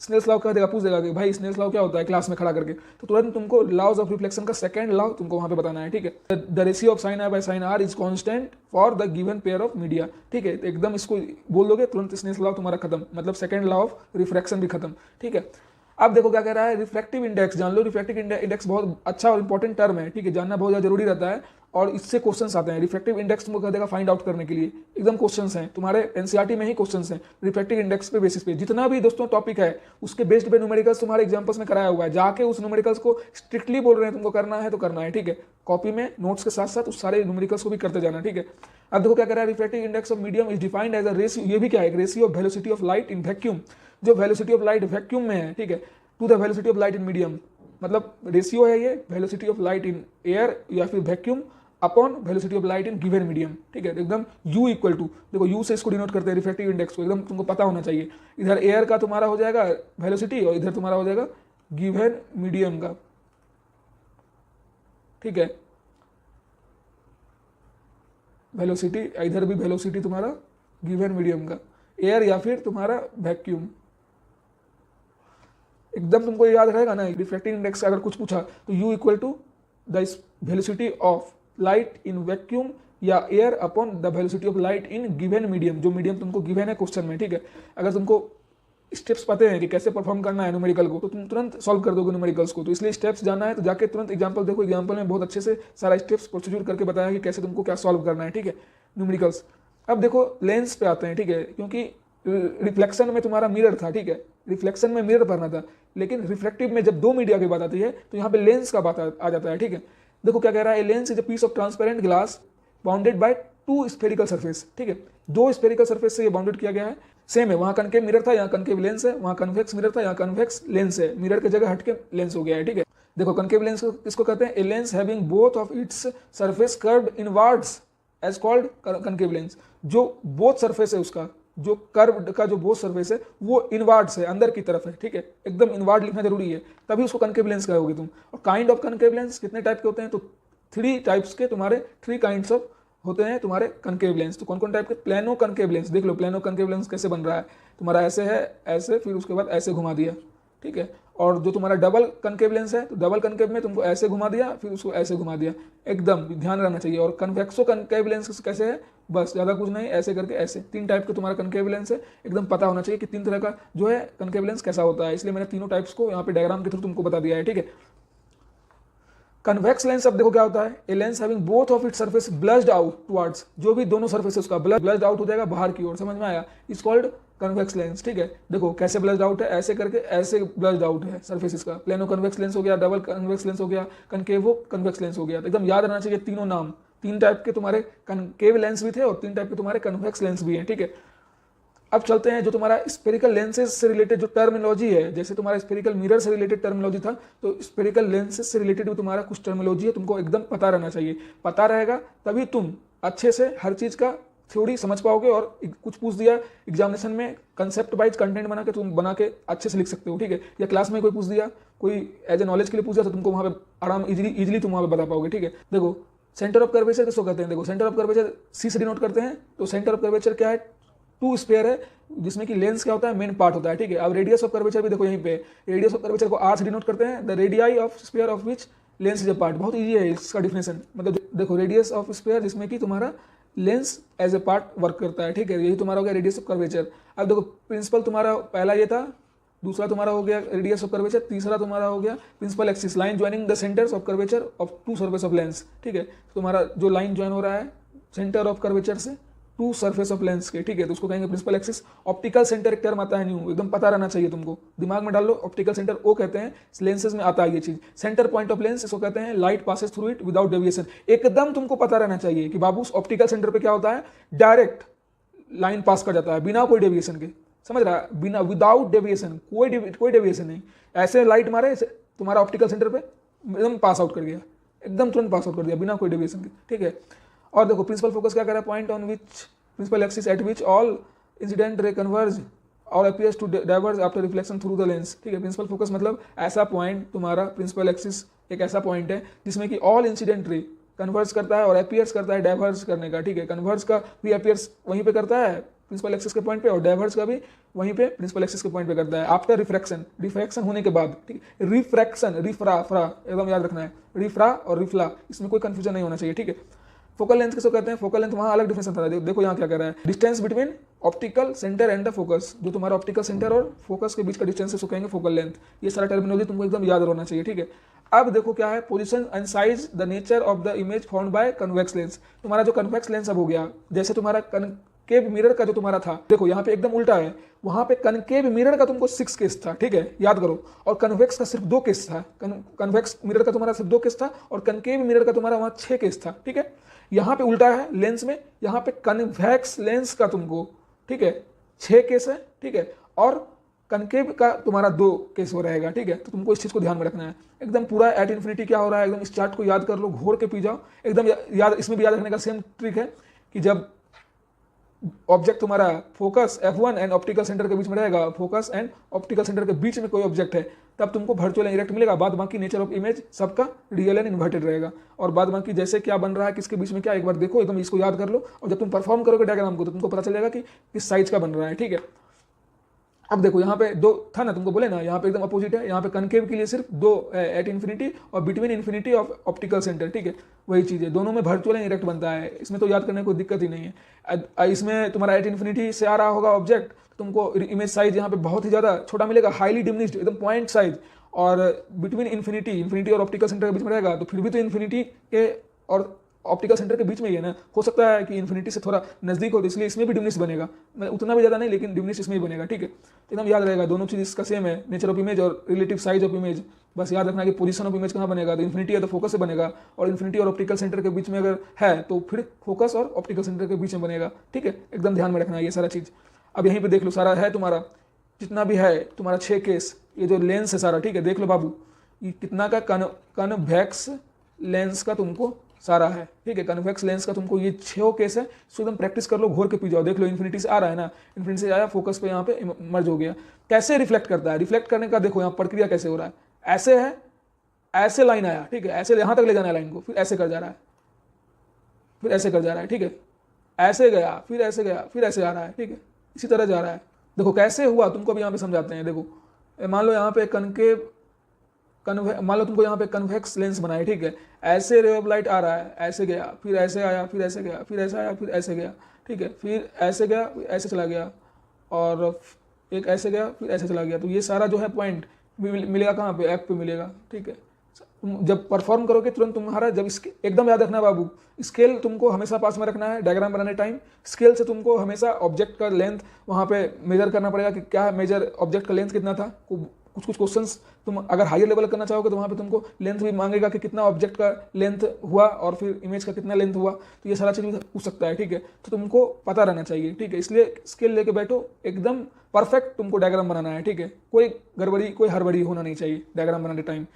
स्नेल्स लॉ कह देगा, पूछ देगा कि भाई स्नेल्स लॉ क्या होता है क्लास में खड़ा करके, तो तुरंत तुमको लॉज ऑफ रिफ्लेक्शन का सेकंड लॉ तुमको वहां पे बताना है, ठीक है। The ratio of sine r by sine r is constant for the given pair of media, ठीक है। तो एकदम इसको बोल दोगे तुरंत स्नेल्स लॉ तुम्हारा खत्म, मतलब सेकंड लॉ ऑफ रिफ्रैक्शन भी खत्म, ठीक है। अब देखो क्या कह रहा है, रिफ्रैक्टिव इंडेक्स जान लो। रिफ्रैक्टिव इंडेक्स बहुत अच्छा और इंपॉर्टेंट टर्म है, ठीक है, जानना बहुत ज़्यादा जरूरी रहता है और इससे क्वेश्चंस आते हैं। रिफ्रैक्टिव इंडेक्स तुमको कह देगा फाइंड आउट करने के लिए, एकदम क्वेश्चंस हैं तुम्हारे एनसीईआरटी में ही क्वेश्चंस हैं रिफ्रैक्टिव इंडेक्स पे बेसिस पे। जितना भी दोस्तों टॉपिक है उसके बेस्ड पे न्यूमेरिकल्स तुम्हारे एग्जांपल्स में कराया हुआ है, जाके उस न्यूमेरिकल्स को स्ट्रिक्टली बोल रहे हैं तुमको करना है तो करना है, ठीक है। कॉपी में नोट्स के साथ साथ उस सारे न्यूमेरिकल्स को भी करते जाना, ठीक है। अब देखो क्या कह रहा है, refractive index of medium is defined as a ratio, ये भी क्या है, ratio of velocity of light in vacuum, जो वेलोसिटी ऑफ लाइट वैक्यूम में है, ठीक है, to the velocity of light in medium, मतलब रेशियो है ये velocity of light in air या फिर vacuum upon velocity of light in given medium, ठीक है। तो एकदम U इक्वल टू, देखो U से इसको डिनोट करते हैं रिफ्रैक्टिव इंडेक्स को, एकदम तुमको पता होना चाहिए। इधर एयर का तुम्हारा हो जाएगा वेलोसिटी और इधर तुम्हारा हो जाएगा गिवन मीडियम का, ठीक है, वेलोसिटी, इधर भी वेलोसिटी तुम्हारा गिवन मीडियम का, एयर या फिर तुम्हारा वैक्यूम, एकदम तुमको याद रहेगा ना। रिफ्रैक्टिव इंडेक्स अगर कुछ पूछा तो U equal to the velocity of light in vacuum या air upon the velocity of light in given medium, जो मीडियम तुमको गिवन है क्वेश्चन में, ठीक है। अगर तुमको स्टेप्स पते हैं कि कैसे परफॉर्म करना है न्यूमेरिकल को तो तुम तुरंत सॉल्व कर दोगे न्यूमेरिकल्स को, तो इसलिए स्टेप्स जानना है तो जाके तुरंत एग्जांपल देखो, एग्जांपल में बहुत अच्छे से सारा स्टेप्स प्रोसीड्यूर करके बताया कि कैसे तुमको क्या सॉल्व करना है, ठीक है, न्यूमेरिकल्स। अब देखो लेंस पे आते हैं, ठीक है, क्योंकि रिफ्लेक्शन में तुम्हारा मिरर था, ठीक है, रिफ्लेक्शन में मिरर पढ़ना था, लेकिन रिफ्लेक्टिव में जब दो मीडिया की बात आती है तो यहाँ पे लेंस का बात आ जाता है, ठीक है। देखो क्या कह रहा है, lens is a piece of transparent glass bounded by two spherical surface, ठीक है, दो स्फेरिकल सरफेस से ये बाउंडेड किया गया है। सेम है, वहाँ कनकेव मिरर था, यहाँ कनकेव लेंस है, वहाँ कन्वेक्स मिरर था, यहाँ कन्वेक्स लेंस है, मिरर की जगह हटके लेंस हो गया है, ठीक है। देखो कनकेव लेंस किसको कहते हैं, a lens having both of its surface curved inwards as called concave lens, जो बोथ सरफेस है उसका, जो कर्व का जो बोथ सरफेस है वो इनवर्ड्स है, अंदर की तरफ है, ठीक है, एकदम इनवर्ड लिखना जरूरी है, तभी उसको कनकेव लेंस कहोगे तुम। और काइंड ऑफ कनकेव लेंस कितने टाइप के होते हैं, तो 3 टाइप्स के तुम्हारे 3 काइंड्स ऑफ होते हैं तुम्हारे कनकेव लेंस। तो कौन कौन टाइप के, प्लेनो कनकेव लेंस, देख लो प्लेनो कनकेव लेंस कैसे बन रहा है, तुम्हारा ऐसे है, ऐसे, फिर उसके बाद ऐसे घुमा दिया, ठीक है। और जो तुम्हारा डबल कनकेव लेंस है तो डबल कनकेव में तुमको ऐसे घुमा दिया फिर उसको ऐसे घुमा दिया, एकदम ध्यान रहना चाहिए। और कन्वेक्सो कनकेव लेंस कैसे है, बस ज़्यादा कुछ नहीं, ऐसे करके ऐसे, 3 टाइप के तुम्हारा कनकेव लेंस है, एकदम पता होना चाहिए कि 3 तरह का जो है कनकेव लेंस कैसा होता है, इसलिए मैंने तीनों टाइप्स को यहाँ पे डायग्राम के थ्रू तुमको बता दिया है, ठीक है। कन्वेक्स लेंस, अब देखो क्या होता है, ए lens having both of its surface blushed out towards, जो भी दोनों सरफेस उसका ब्लश्ड आउट हो जाएगा बाहर की ओर, समझ में आया, इज कॉल्ड कन्वेक्स लेंस, ठीक है। देखो कैसे ब्लश्ड आउट है, ऐसे करके ऐसे ब्लश्ड आउट है सरफेस इसका, प्लेनो कन्वेक्स लेंस हो गया, डबल कन्वेक्स लेंस हो गया, कनकेवो कन्वेक्स लेंस हो गया। तो एकदम याद रहना चाहिए तीनों नाम, 3 टाइप के तुम्हारे कनकेव लेंस भी थे और 3 टाइप के तुम्हारे कन्वेक्स लेंस भी हैं, ठीक है। अब चलते हैं जो तुम्हारा स्फेरिकल लेंसेज से रिलेटेड जो टर्मिनोलॉजी है, जैसे तुम्हारा स्फेरिकल मिरर से रिलेटेड टर्मिनोलॉजी था, तो स्फेरिकल लेंसेज से रिलेटेड भी तुम्हारा कुछ टर्मिनोलॉजी है, तुमको एकदम पता रहना चाहिए, पता रहेगा तभी तुम अच्छे से हर चीज का थ्योरी समझ पाओगे, और कुछ पूछ दिया एग्जामिनेशन में कंसेप्ट वाइज कंटेंट बना के तुम बना के अच्छे से लिख सकते हो, ठीक है। या क्लास में कोई पूछ दिया, कोई एज ए नॉलेज के लिए पूछ दिया तो तुमको वहाँ पे आराम इजीली तुम वहाँ पे बता पाओगे, ठीक है। देखो सेंटर ऑफ कर्वेचर किसको कहते हैं, देखो सेंटर ऑफ कर्वेचर सी से डिनोट करते हैं, तो सेंटर ऑफ कर्वेचर क्या है, 2 स्पेयर है, जिसमें कि लेंस क्या होता है, मेन पार्ट होता है, ठीक है। अब रेडियस ऑफ कर्वेचर भी देखो यहीं पे, रेडियस ऑफ कर्वेचर को आर से डिनोट करते हैं, the radii of sphere of which lens is a part, बहुत इजी है इसका डिफिनेशन, मतलब देखो रेडियस ऑफ स्पेयर जिसमें कि तुम्हारा lens as a part work करता है, ठीक है, यही तुम्हारा हो गया रेडियस ऑफ कर्वेचर। अब देखो प्रिंसिपल तुम्हारा पहला ये था, दूसरा तुम्हारा हो गया रेडियस ऑफ कर्वेचर, तीसरा तुम्हारा हो गया principal axis, line joining the centres of curvature of 2 surface of lens, ठीक है। तुम्हारा जो लाइन ज्वाइन हो रहा है सेंटर ऑफ कर्वेचर से 2 सरफेस ऑफ लेंस के, ठीक है, तो उसको कहेंगे प्रिंसिपल एक्सिस। ऑप्टिकल सेंटर एक टर्म आता है न्यू, एकदम पता रहना चाहिए तुमको, दिमाग में डाल लो, ऑप्टिकल सेंटर वो कहते हैं, लेंसेज में आता है ये चीज। सेंटर पॉइंट ऑफ लेंस इसको कहते हैं, light passes through it without deviation, एकदम तुमको पता रहना चाहिए कि बाबू ऑप्टिकल सेंटर पे क्या होता है, डायरेक्ट लाइन पास कर जाता है बिना कोई डेविएशन के, समझ रहा है, बिना विदाउट डेविएशन, कोई डेविएशन नहीं, ऐसे लाइट मारे तुम्हारा ऑप्टिकल सेंटर पे एकदम पास आउट कर गया, एकदम तुरंत पास आउट कर दिया बिना कोई डेविएशन के, ठीक है। और देखो प्रिंसिपल फोकस क्या कर रहा है, point on which principal axis at which all incident ray converge or appears to diverge after reflection through the lens, ठीक है। प्रिंसिपल फोकस मतलब ऐसा पॉइंट, तुम्हारा प्रिंसिपल एक्सिस एक ऐसा पॉइंट है जिसमें कि ऑल इंसिडेंट रे कन्वर्स करता है और अपीयर्स करता है डाइवर्स करने का, ठीक है। कन्वर्स का भी अपीयर्स वहीं पे करता है प्रिंसिपल एक्सिस के पॉइंट पे, और डाइवर्स का भी वहीं पे प्रिंसिपल एक्सिस के पॉइंट पे करता है आफ्टर रिफ्रैक्शन, रिफ्रैक्शन होने के बाद, ठीक है। रिफ्रैक्शन, रिफ्रा फ्रा एकदम याद रखना है, रिफ्रा और रिफ्ला, इसमें कोई कंफ्यूजन नहीं होना चाहिए, ठीक है। फोकल लेंथ किसको कहते हैं? फोकल लेंथ वहाँ अलग डिफिनेशन था, देखो यहाँ क्या कर रहा है, distance between optical centre and the focus, जो तुम्हारा ऑप्टिकल सेंटर और फोकस के बीच का डिस्टेंस है उसको कहेंगे फोकल लेंथ। ये सारा टर्मिनोलॉजी तुमको एकदम याद रहना चाहिए, ठीक है। अब देखो क्या है, position and size the nature of the image found by convex lens. तुम्हारा जो कन्वेक्स लेंस अब हो गया, जैसे तुम्हारा कनकेव मिरर का जो तुम्हारा था, देखो यहाँ पे एकदम उल्टा है, वहां पे कनकेव मिरर का तुमको 6 केस था, ठीक है, याद करो, और कन्वेक्स का सिर्फ 2 केस था। कन्वेक्स मिरर का तुम्हारा सिर्फ 2 केस था और कनकेव मिरर का तुम्हारा वहां 6 केस था, ठीक है। यहाँ पे उल्टा है लेंस में, यहाँ पे कन्वेक्स लेंस का तुमको, ठीक है, 6 केस है, ठीक है, और कनकेव का तुम्हारा 2 केस हो रहेगा, ठीक है। तो तुमको इस चीज को ध्यान में रखना है एकदम पूरा। एट इन्फिनिटी क्या हो रहा है, एकदम इस चार्ट को याद कर लो, घोर के पी जाओ एकदम याद। इसमें भी याद रखने का सेम ट्रिक है कि जब ऑब्जेक्ट तुम्हारा focus F1 and optical centre के बीच में रहेगा, फोकस एंड ऑप्टिकल सेंटर के बीच में कोई ऑब्जेक्ट है, तब तुमको वर्चुअल इरेक्ट मिलेगा। बाद बाकी नेचर ऑफ इमेज सबका रियल एंड इन्वर्टेड रहेगा, और बाद बाकी जैसे क्या बन रहा है किसके बीच में क्या, एक बार देखो एकदम इसको याद कर लो, और जब तुम परफॉर्म करोगे डायग्राम को तो तुमको पता चलेगा कि किस साइज का बन रहा है, ठीक है। अब देखो यहाँ पे 2 था ना, तुमको बोले ना, यहाँ पे एकदम अपोजिट है, यहाँ पे कनकेव के लिए सिर्फ 2 एट इन्फिनिटी और between infinity of optical centre, ठीक है, वही चीज़ है। दोनों में वर्चुअल इरेक्ट बनता है, इसमें तो याद करने को दिक्कत ही नहीं है। इसमें तुम्हारा एट इन्फिनिटी से आ रहा होगा ऑब्जेक्ट, तुमको इमेज साइज यहाँ पे बहुत ही ज़्यादा छोटा मिलेगा, हाईली डिमिनिश्ड एकदम पॉइंट साइज, और बिटवीन इन्फिनिटी और ऑप्टिकल सेंटर के बीच में रहेगा, तो फिर भी तो इन्फिनिटी के और ऑप्टिकल सेंटर के बीच में ही है ना। हो सकता है कि इन्फिनिटी से थोड़ा नजदीक हो, तो इसलिए इसमें भी डिमिनिश बनेगा, मतलब उतना भी ज़्यादा नहीं, लेकिन डिमिनिश इसमें ही बनेगा, ठीक है। एकदम याद रहेगा, दोनों चीज़ इसका सेम है, नेचर ऑफ इमेज और रिलेटिव साइज ऑफ इमेज। बस याद रखना कि पोजीशन ऑफ इमेज कहाँ बनेगा, तो इन्फिनिटी या तो फोकस से बनेगा, और इन्फिनिटी और ऑप्टिकल सेंटर के बीच में अगर है तो फिर फोकस और ऑप्टिकल सेंटर के बीच में बनेगा, ठीक है। एकदम ध्यान में रखना है ये सारा चीज़। अब यहीं पर देख लो, सारा है तुम्हारा जितना भी है तुम्हारा 6 केस, ये जो लेंस है सारा, ठीक है, देख लो बाबू, ये कितना का कन्वेक्स लेंस का तुमको सारा है, ठीक है। कन्वेक्स लेंस का तुमको ये 6 केस है, इसको एकदम प्रैक्टिस कर लो, घोर के पी जाओ। देख लो इन्फिनिटी से आ रहा है ना, इन्फिनिटी से आया, फोकस पे यहाँ पे मर्ज हो गया। कैसे रिफ्लेक्ट करता है, रिफ्लेक्ट करने का देखो यहाँ प्रक्रिया कैसे हो रहा है, ऐसे है, ऐसे लाइन आया, ठीक है, ऐसे यहाँ तक ले जाना है लाइन को, फिर ऐसे कर जा रहा है, फिर ऐसे कर जा रहा है, ठीक है, ऐसे गया, फिर ऐसे गया, फिर ऐसे आ रहा है, ठीक है, इसी तरह जा रहा है। देखो कैसे हुआ तुमको भी यहाँ पे समझाते हैं। देखो मान लो यहाँ पे मान लो तुमको यहाँ पे कन्वेक्स लेंस बनाए, ठीक है, ऐसे रे ऑफ लाइट आ रहा है, ऐसे गया, फिर ऐसे आया, फिर ऐसे गया, फिर ऐसे आया, फिर ऐसे गया, ठीक है, फिर ऐसे गया, फिर ऐसे चला गया, और एक ऐसे गया, फिर ऐसे चला गया। तो ये सारा जो है पॉइंट मिलेगा कहाँ पे, F पे मिलेगा, ठीक है। तुम जब परफॉर्म करोगे तुरंत तुम्हारा, जब इसके एकदम याद रखना बाबू, स्केल तुमको हमेशा पास में रखना है डायग्राम बनाने टाइम। स्केल से तुमको हमेशा ऑब्जेक्ट का लेंथ वहाँ पे मेजर करना पड़ेगा कि क्या मेजर ऑब्जेक्ट का लेंथ कितना था। कुछ क्वेश्चंस तुम अगर हायर लेवल करना चाहोगे तो वहाँ पे तुमको लेंथ भी मांगेगा कि कितना ऑब्जेक्ट का लेंथ हुआ और फिर इमेज का कितना लेंथ हुआ, तो ये सारा चीज़ भी पूछ सकता है, ठीक है। तो तुमको पता रहना चाहिए, ठीक है, इसलिए स्केल लेके बैठो, एकदम परफेक्ट तुमको डायग्राम बनाना है, ठीक है, कोई गड़बड़ी कोई हड़बड़ी होना नहीं चाहिए डायग्राम बनाने टाइम।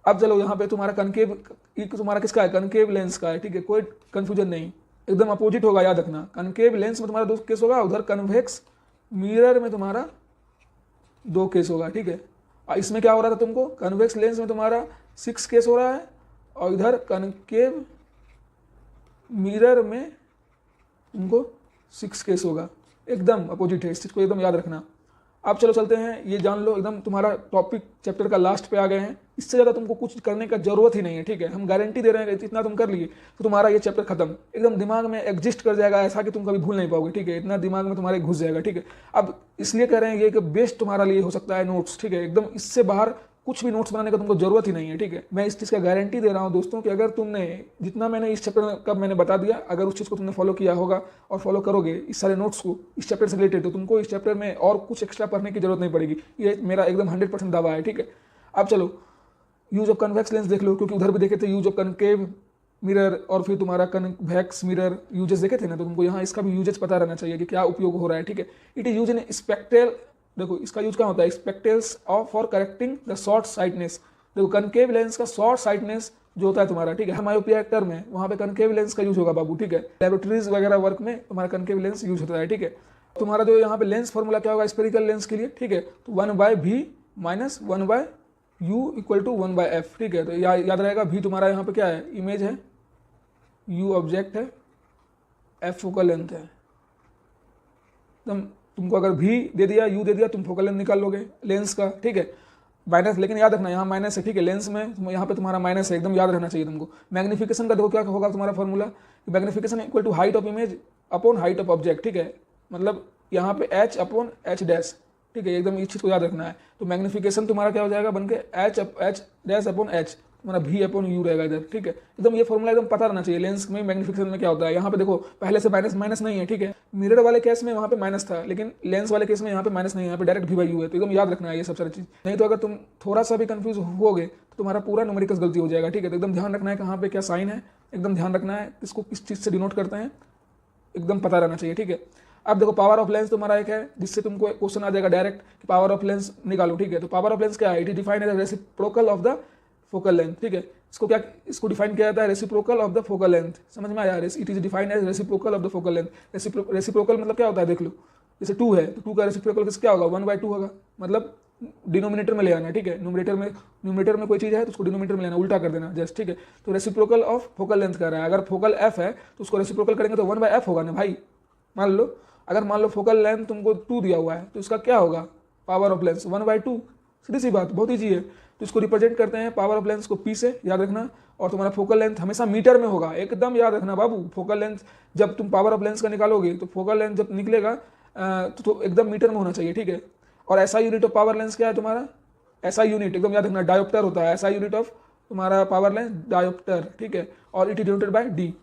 अब चलो यहाँ पे तुम्हारा कनकेव, तुम्हारा किसका है, कनकेव लेंस का है, ठीक है, कोई कन्फ्यूजन नहीं, एकदम अपोजिट होगा, याद रखना। कनकेव लेंस में तुम्हारा 2 केस होगा, उधर कन्वेक्स मिरर में तुम्हारा 2 केस होगा, ठीक है। इसमें क्या हो रहा था तुमको, कन्वेक्स लेंस में तुम्हारा 6 केस हो रहा है, और इधर कनकेव मिरर में तुमको 6 केस होगा, एकदम अपोजिट है, इस चीज़ को एकदम याद रखना। अब चलो चलते हैं, ये जान लो, एकदम तुम्हारा टॉपिक चैप्टर का लास्ट पे आ गए हैं, इससे ज़्यादा तुमको कुछ करने का जरूरत ही नहीं है, ठीक है। हम गारंटी दे रहे हैं कि इतना तुम कर लिए तो तुम्हारा ये चैप्टर खत्म, एकदम दिमाग में एग्जिस्ट कर जाएगा, ऐसा कि तुम कभी भूल नहीं पाओगे, ठीक है, इतना दिमाग में तुम्हारे घुस जाएगा, ठीक है। अब इसलिए कह रहे हैं ये कि बेस्ट तुम्हारा लिए हो सकता है नोट्स, ठीक है, एकदम इससे बाहर कुछ भी नोट्स बनाने का तुमको जरूरत ही नहीं है, ठीक है। मैं इस चीज़ का गारंटी दे रहा हूँ दोस्तों कि अगर तुमने जितना मैंने इस चैप्टर का मैंने बता दिया, अगर उस चीज़ को तुमने फॉलो किया होगा और फॉलो करोगे इस सारे नोट्स को इस चैप्टर से रिलेटेड, तो तुमको इस चैप्टर में और कुछ एक्स्ट्रा पढ़ने की जरूरत नहीं पड़ेगी, ये मेरा एकदम 100% दावा है, ठीक है। अब चलो यूज ऑफ कन्वेक्स लेंस देख लो, क्योंकि उधर भी देखे थे यूज ऑफ कनकेव मिरर और फिर तुम्हारा कन्वेक्स मिरर यूजेस देखे थे ना, तो तुमको यहाँ इसका भी यूजेस पता रहना चाहिए कि क्या उपयोग हो रहा है, ठीक है। It is use in spectral, देखो इसका यूज क्या होता है, spectrals of for correcting the short sightness. देखो कनकेव लेंस का शॉर्ट साइटनेस जो होता है तुम्हारा, ठीक है, मायोपिया टर्म में वहाँ पे कनकेव लेंस का यूज होगा बाबू, ठीक है। लैबोरेटरीज वगैरह वर्क में तुम्हारा कनकेव लेंस यूज होता है, ठीक है। तुम्हारा जो यहाँ पे लेंस फॉर्मूला क्या होगा स्पेरिकल लेंस के लिए, ठीक है, तो 1/v minus 1/u equal to 1/f, ठीक है। तो याद रहेगा, v तुम्हारा यहाँ पे क्या है, इमेज है, यू ऑब्जेक्ट है, एफ फोकल लेंथ है। तुमको अगर भी दे दिया, यू दे दिया, तुम फोकल लेंथ निकाल लोगे लेंस का, ठीक है। माइनस, लेकिन याद रखना यहाँ माइनस है, ठीक है। लेंस में यहाँ पे तुम्हारा माइनस है, एकदम याद रहना चाहिए तुमको। मैग्निफिकेशन का देखो क्या होगा तुम्हारा formula, magnification equal to height of image upon height of object, ठीक है। मतलब यहाँ पे एच अपॉन एच डैश, ठीक है, एकदम इस चीज़ को याद रखना है। तो मैग्निफिकेशन तुम्हारा क्या हो जाएगा बन के एच डैश अपॉन एच, तुम्हारा भी अपॉन यू रहेगा इधर, ठीक है। एकदम ये फॉर्मूला एकदम पता रहना चाहिए लेंस में मैग्निफिकेशन में क्या होता है। यहाँ पे देखो पहले से माइनस माइनस नहीं है, ठीक है। मिरर वाले केस में वहाँ पे माइनस था, लेकिन लेंस वाले केस में यहाँ पे माइनस नहीं है, यहाँ पे डायरेक्ट भी बाई यू है। तो एकदम याद रखना है ये सब सारी चीज़, नहीं तो अगर तुम थोड़ा सा भी कंफ्यूज होगे तो तुम्हारा पूरा न्यूमेरिकल्स गलती हो जाएगा, ठीक है। तो एकदम ध्यान रखना है कहाँ पे क्या साइन है, एकदम ध्यान रखना है इसको किस चीज़ से डिनोट करते हैं, एकदम पता रहना चाहिए, ठीक है। अब देखो पावर ऑफ लेंस तुम्हारा एक है जिससे तुमको क्वेश्चन आ जाएगा डायरेक्ट कि पावर ऑफ लेंस निकालो, ठीक है। तो पावर ऑफ लेंस क्या है, it is defined as reciprocal of the focal length, ठीक है। इसको डिफाइन किया जाता है reciprocal of the focal length, समझ में आया। It is defined as reciprocal of the focal length. Reciprocal मतलब क्या होता है देख लो, जैसे 2 है तो 2 का रेसिप्रोकल क्या होगा 1/2 होगा, मतलब डिनोमिनेटर में ले आना, ठीक है। न्यूमरेटर में कोई चीज़ है तो उसको डिनोमिनेटर में लेना, उल्टा कर देना जस्ट, ठीक है। तो रेसिप्रोकल ऑफ फोकल लेंथ कर रहा है, अगर फोकल एफ है तो उसको रेसिप्रोकल करेंगे तो 1/f होगा ना भाई। मान लो फोकल लेंथ तुमको 2 दिया हुआ है तो इसका क्या होगा पावर ऑफ लेंस 1/2, सीधी सी बात, बहुत ईजी है। तो इसको रिप्रेजेंट करते हैं पावर ऑफ लेंस को पी से, याद रखना। और तुम्हारा फोकल लेंथ हमेशा मीटर में होगा, एकदम याद रखना बाबू। फोकल लेंथ जब तुम पावर ऑफ लेंस का निकालोगे तो फोकल लेंथ जब निकलेगा तो एकदम मीटर में होना चाहिए, ठीक है। और ऐसा यूनिट ऑफ पावर लेंस क्या है तुम्हारा, ऐसा यूनिट एकदम याद रखना डायोप्टर होता है, ऐसा यूनिट ऑफ तुम्हारा पावर लेंस डायोप्टर, ठीक है। और it is denoted by D,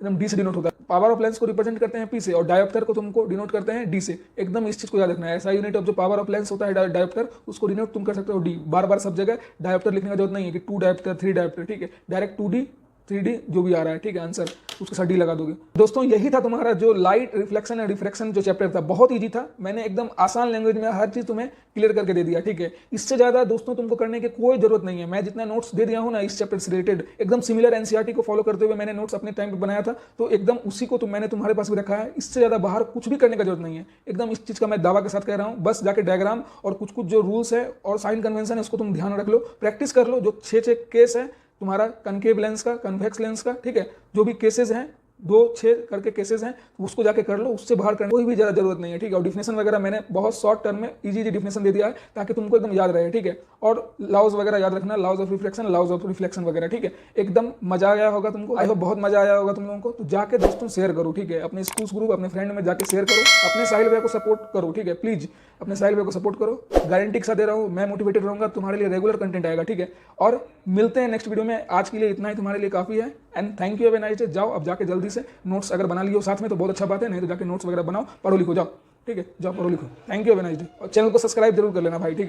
एकदम डी से डिनोट होता है। पावर ऑफ लेंस को रिप्रेजेंट करते हैं पी से और डायोप्टर को तुमको डिनोट करते हैं डी से, एकदम इस चीज को याद रखना है। ऐसा यूनिट ऑफ जो पावर ऑफ लेंस होता है डायोप्टर, उसको डिनोट तुम कर सकते हो डी। बार बार सब जगह डायोप्टर लिखने का जरूरत नहीं है कि 2 डायोप्टर 3 डायोप्टर, ठीक है। डायरेक्ट 2D 3D जो भी आ रहा है, ठीक है, आंसर उसके साथ डी लगा दोगे। दोस्तों यही था तुम्हारा जो लाइट रिफ्लेक्शन एंड रिफ्रैक्शन जो चैप्टर था, बहुत इजी था। मैंने एकदम आसान लैंग्वेज में हर चीज तुम्हें क्लियर करके दे दिया, ठीक है। इससे ज्यादा दोस्तों तुमको करने की कोई जरूरत नहीं है। मैं जितना नोट्स दे दिया हूँ ना इस चैप्टर से रिलेटेड, एकदम सिमिलर एनसीईआरटी को फॉलो करते हुए मैंने नोट्स अपने टाइम पे बनाया था, तो एकदम उसी को मैंने तुम्हारे पास भी रखा है। इससे ज्यादा बाहर कुछ भी करने का जरूरत नहीं है, एकदम इस चीज का मैं दावा के साथ कह रहा हूँ। बस जाके डायग्राम और कुछ जो रूल्स है और साइन कन्वेंशन है उसको तुम ध्यान रख लो, प्रैक्टिस कर लो। जो 6 केस है तुम्हारा कनकेव लेंस का, कन्वेक्स लेंस का, ठीक है, जो भी केसेस हैं 2-6 करके केसेस हैं उसको जाके कर लो, उससे बाहर करने कोई भी ज़्यादा जरूरत नहीं है, ठीक है। और डिफिनेशन वगैरह मैंने बहुत शॉर्ट टर्म में इजी डिफिनेशन दे दिया है ताकि तुमको एकदम याद रहे, ठीक है। और लॉज वगैरह याद रखना, laws of reflection, laws of reflection वगैरह, ठीक है। एकदम मजा आया होगा तुमको, आई होप बहुत मजा आया होगा तुम लोगों को। तो जाके दोस्तों शेयर करो, ठीक है, अपने स्कूल ग्रुप अपने फ्रेंड में जाके शेयर करो, अपने साहिल भैया को सपोर्ट करो, ठीक है। प्लीज अपने साहिल भैया को सपोर्ट करो, गारंटी के साथ दे रहा हूँ, मैं मोटिवेटेड रहूंगा, तुम्हारे लिए रेगुलर कंटेंट आएगा, ठीक है। और मिलते हैं नेक्स्ट वीडियो में, आज के लिए इतना ही तुम्हारे लिए काफी है। And thank you, have a nice day. जाओ अब जाके जल्दी से नोट्स अगर बना लियो साथ में तो बहुत अच्छा बात है, नहीं तो जाके नोट्स वगैरह बनाओ, पढ़ो लिखो, जाओ, ठीक है, जाओ पढ़ो लिखो। Thank you, have a nice day. और चैनल को सब्सक्राइब जरूर कर लेना भाई, ठीक है।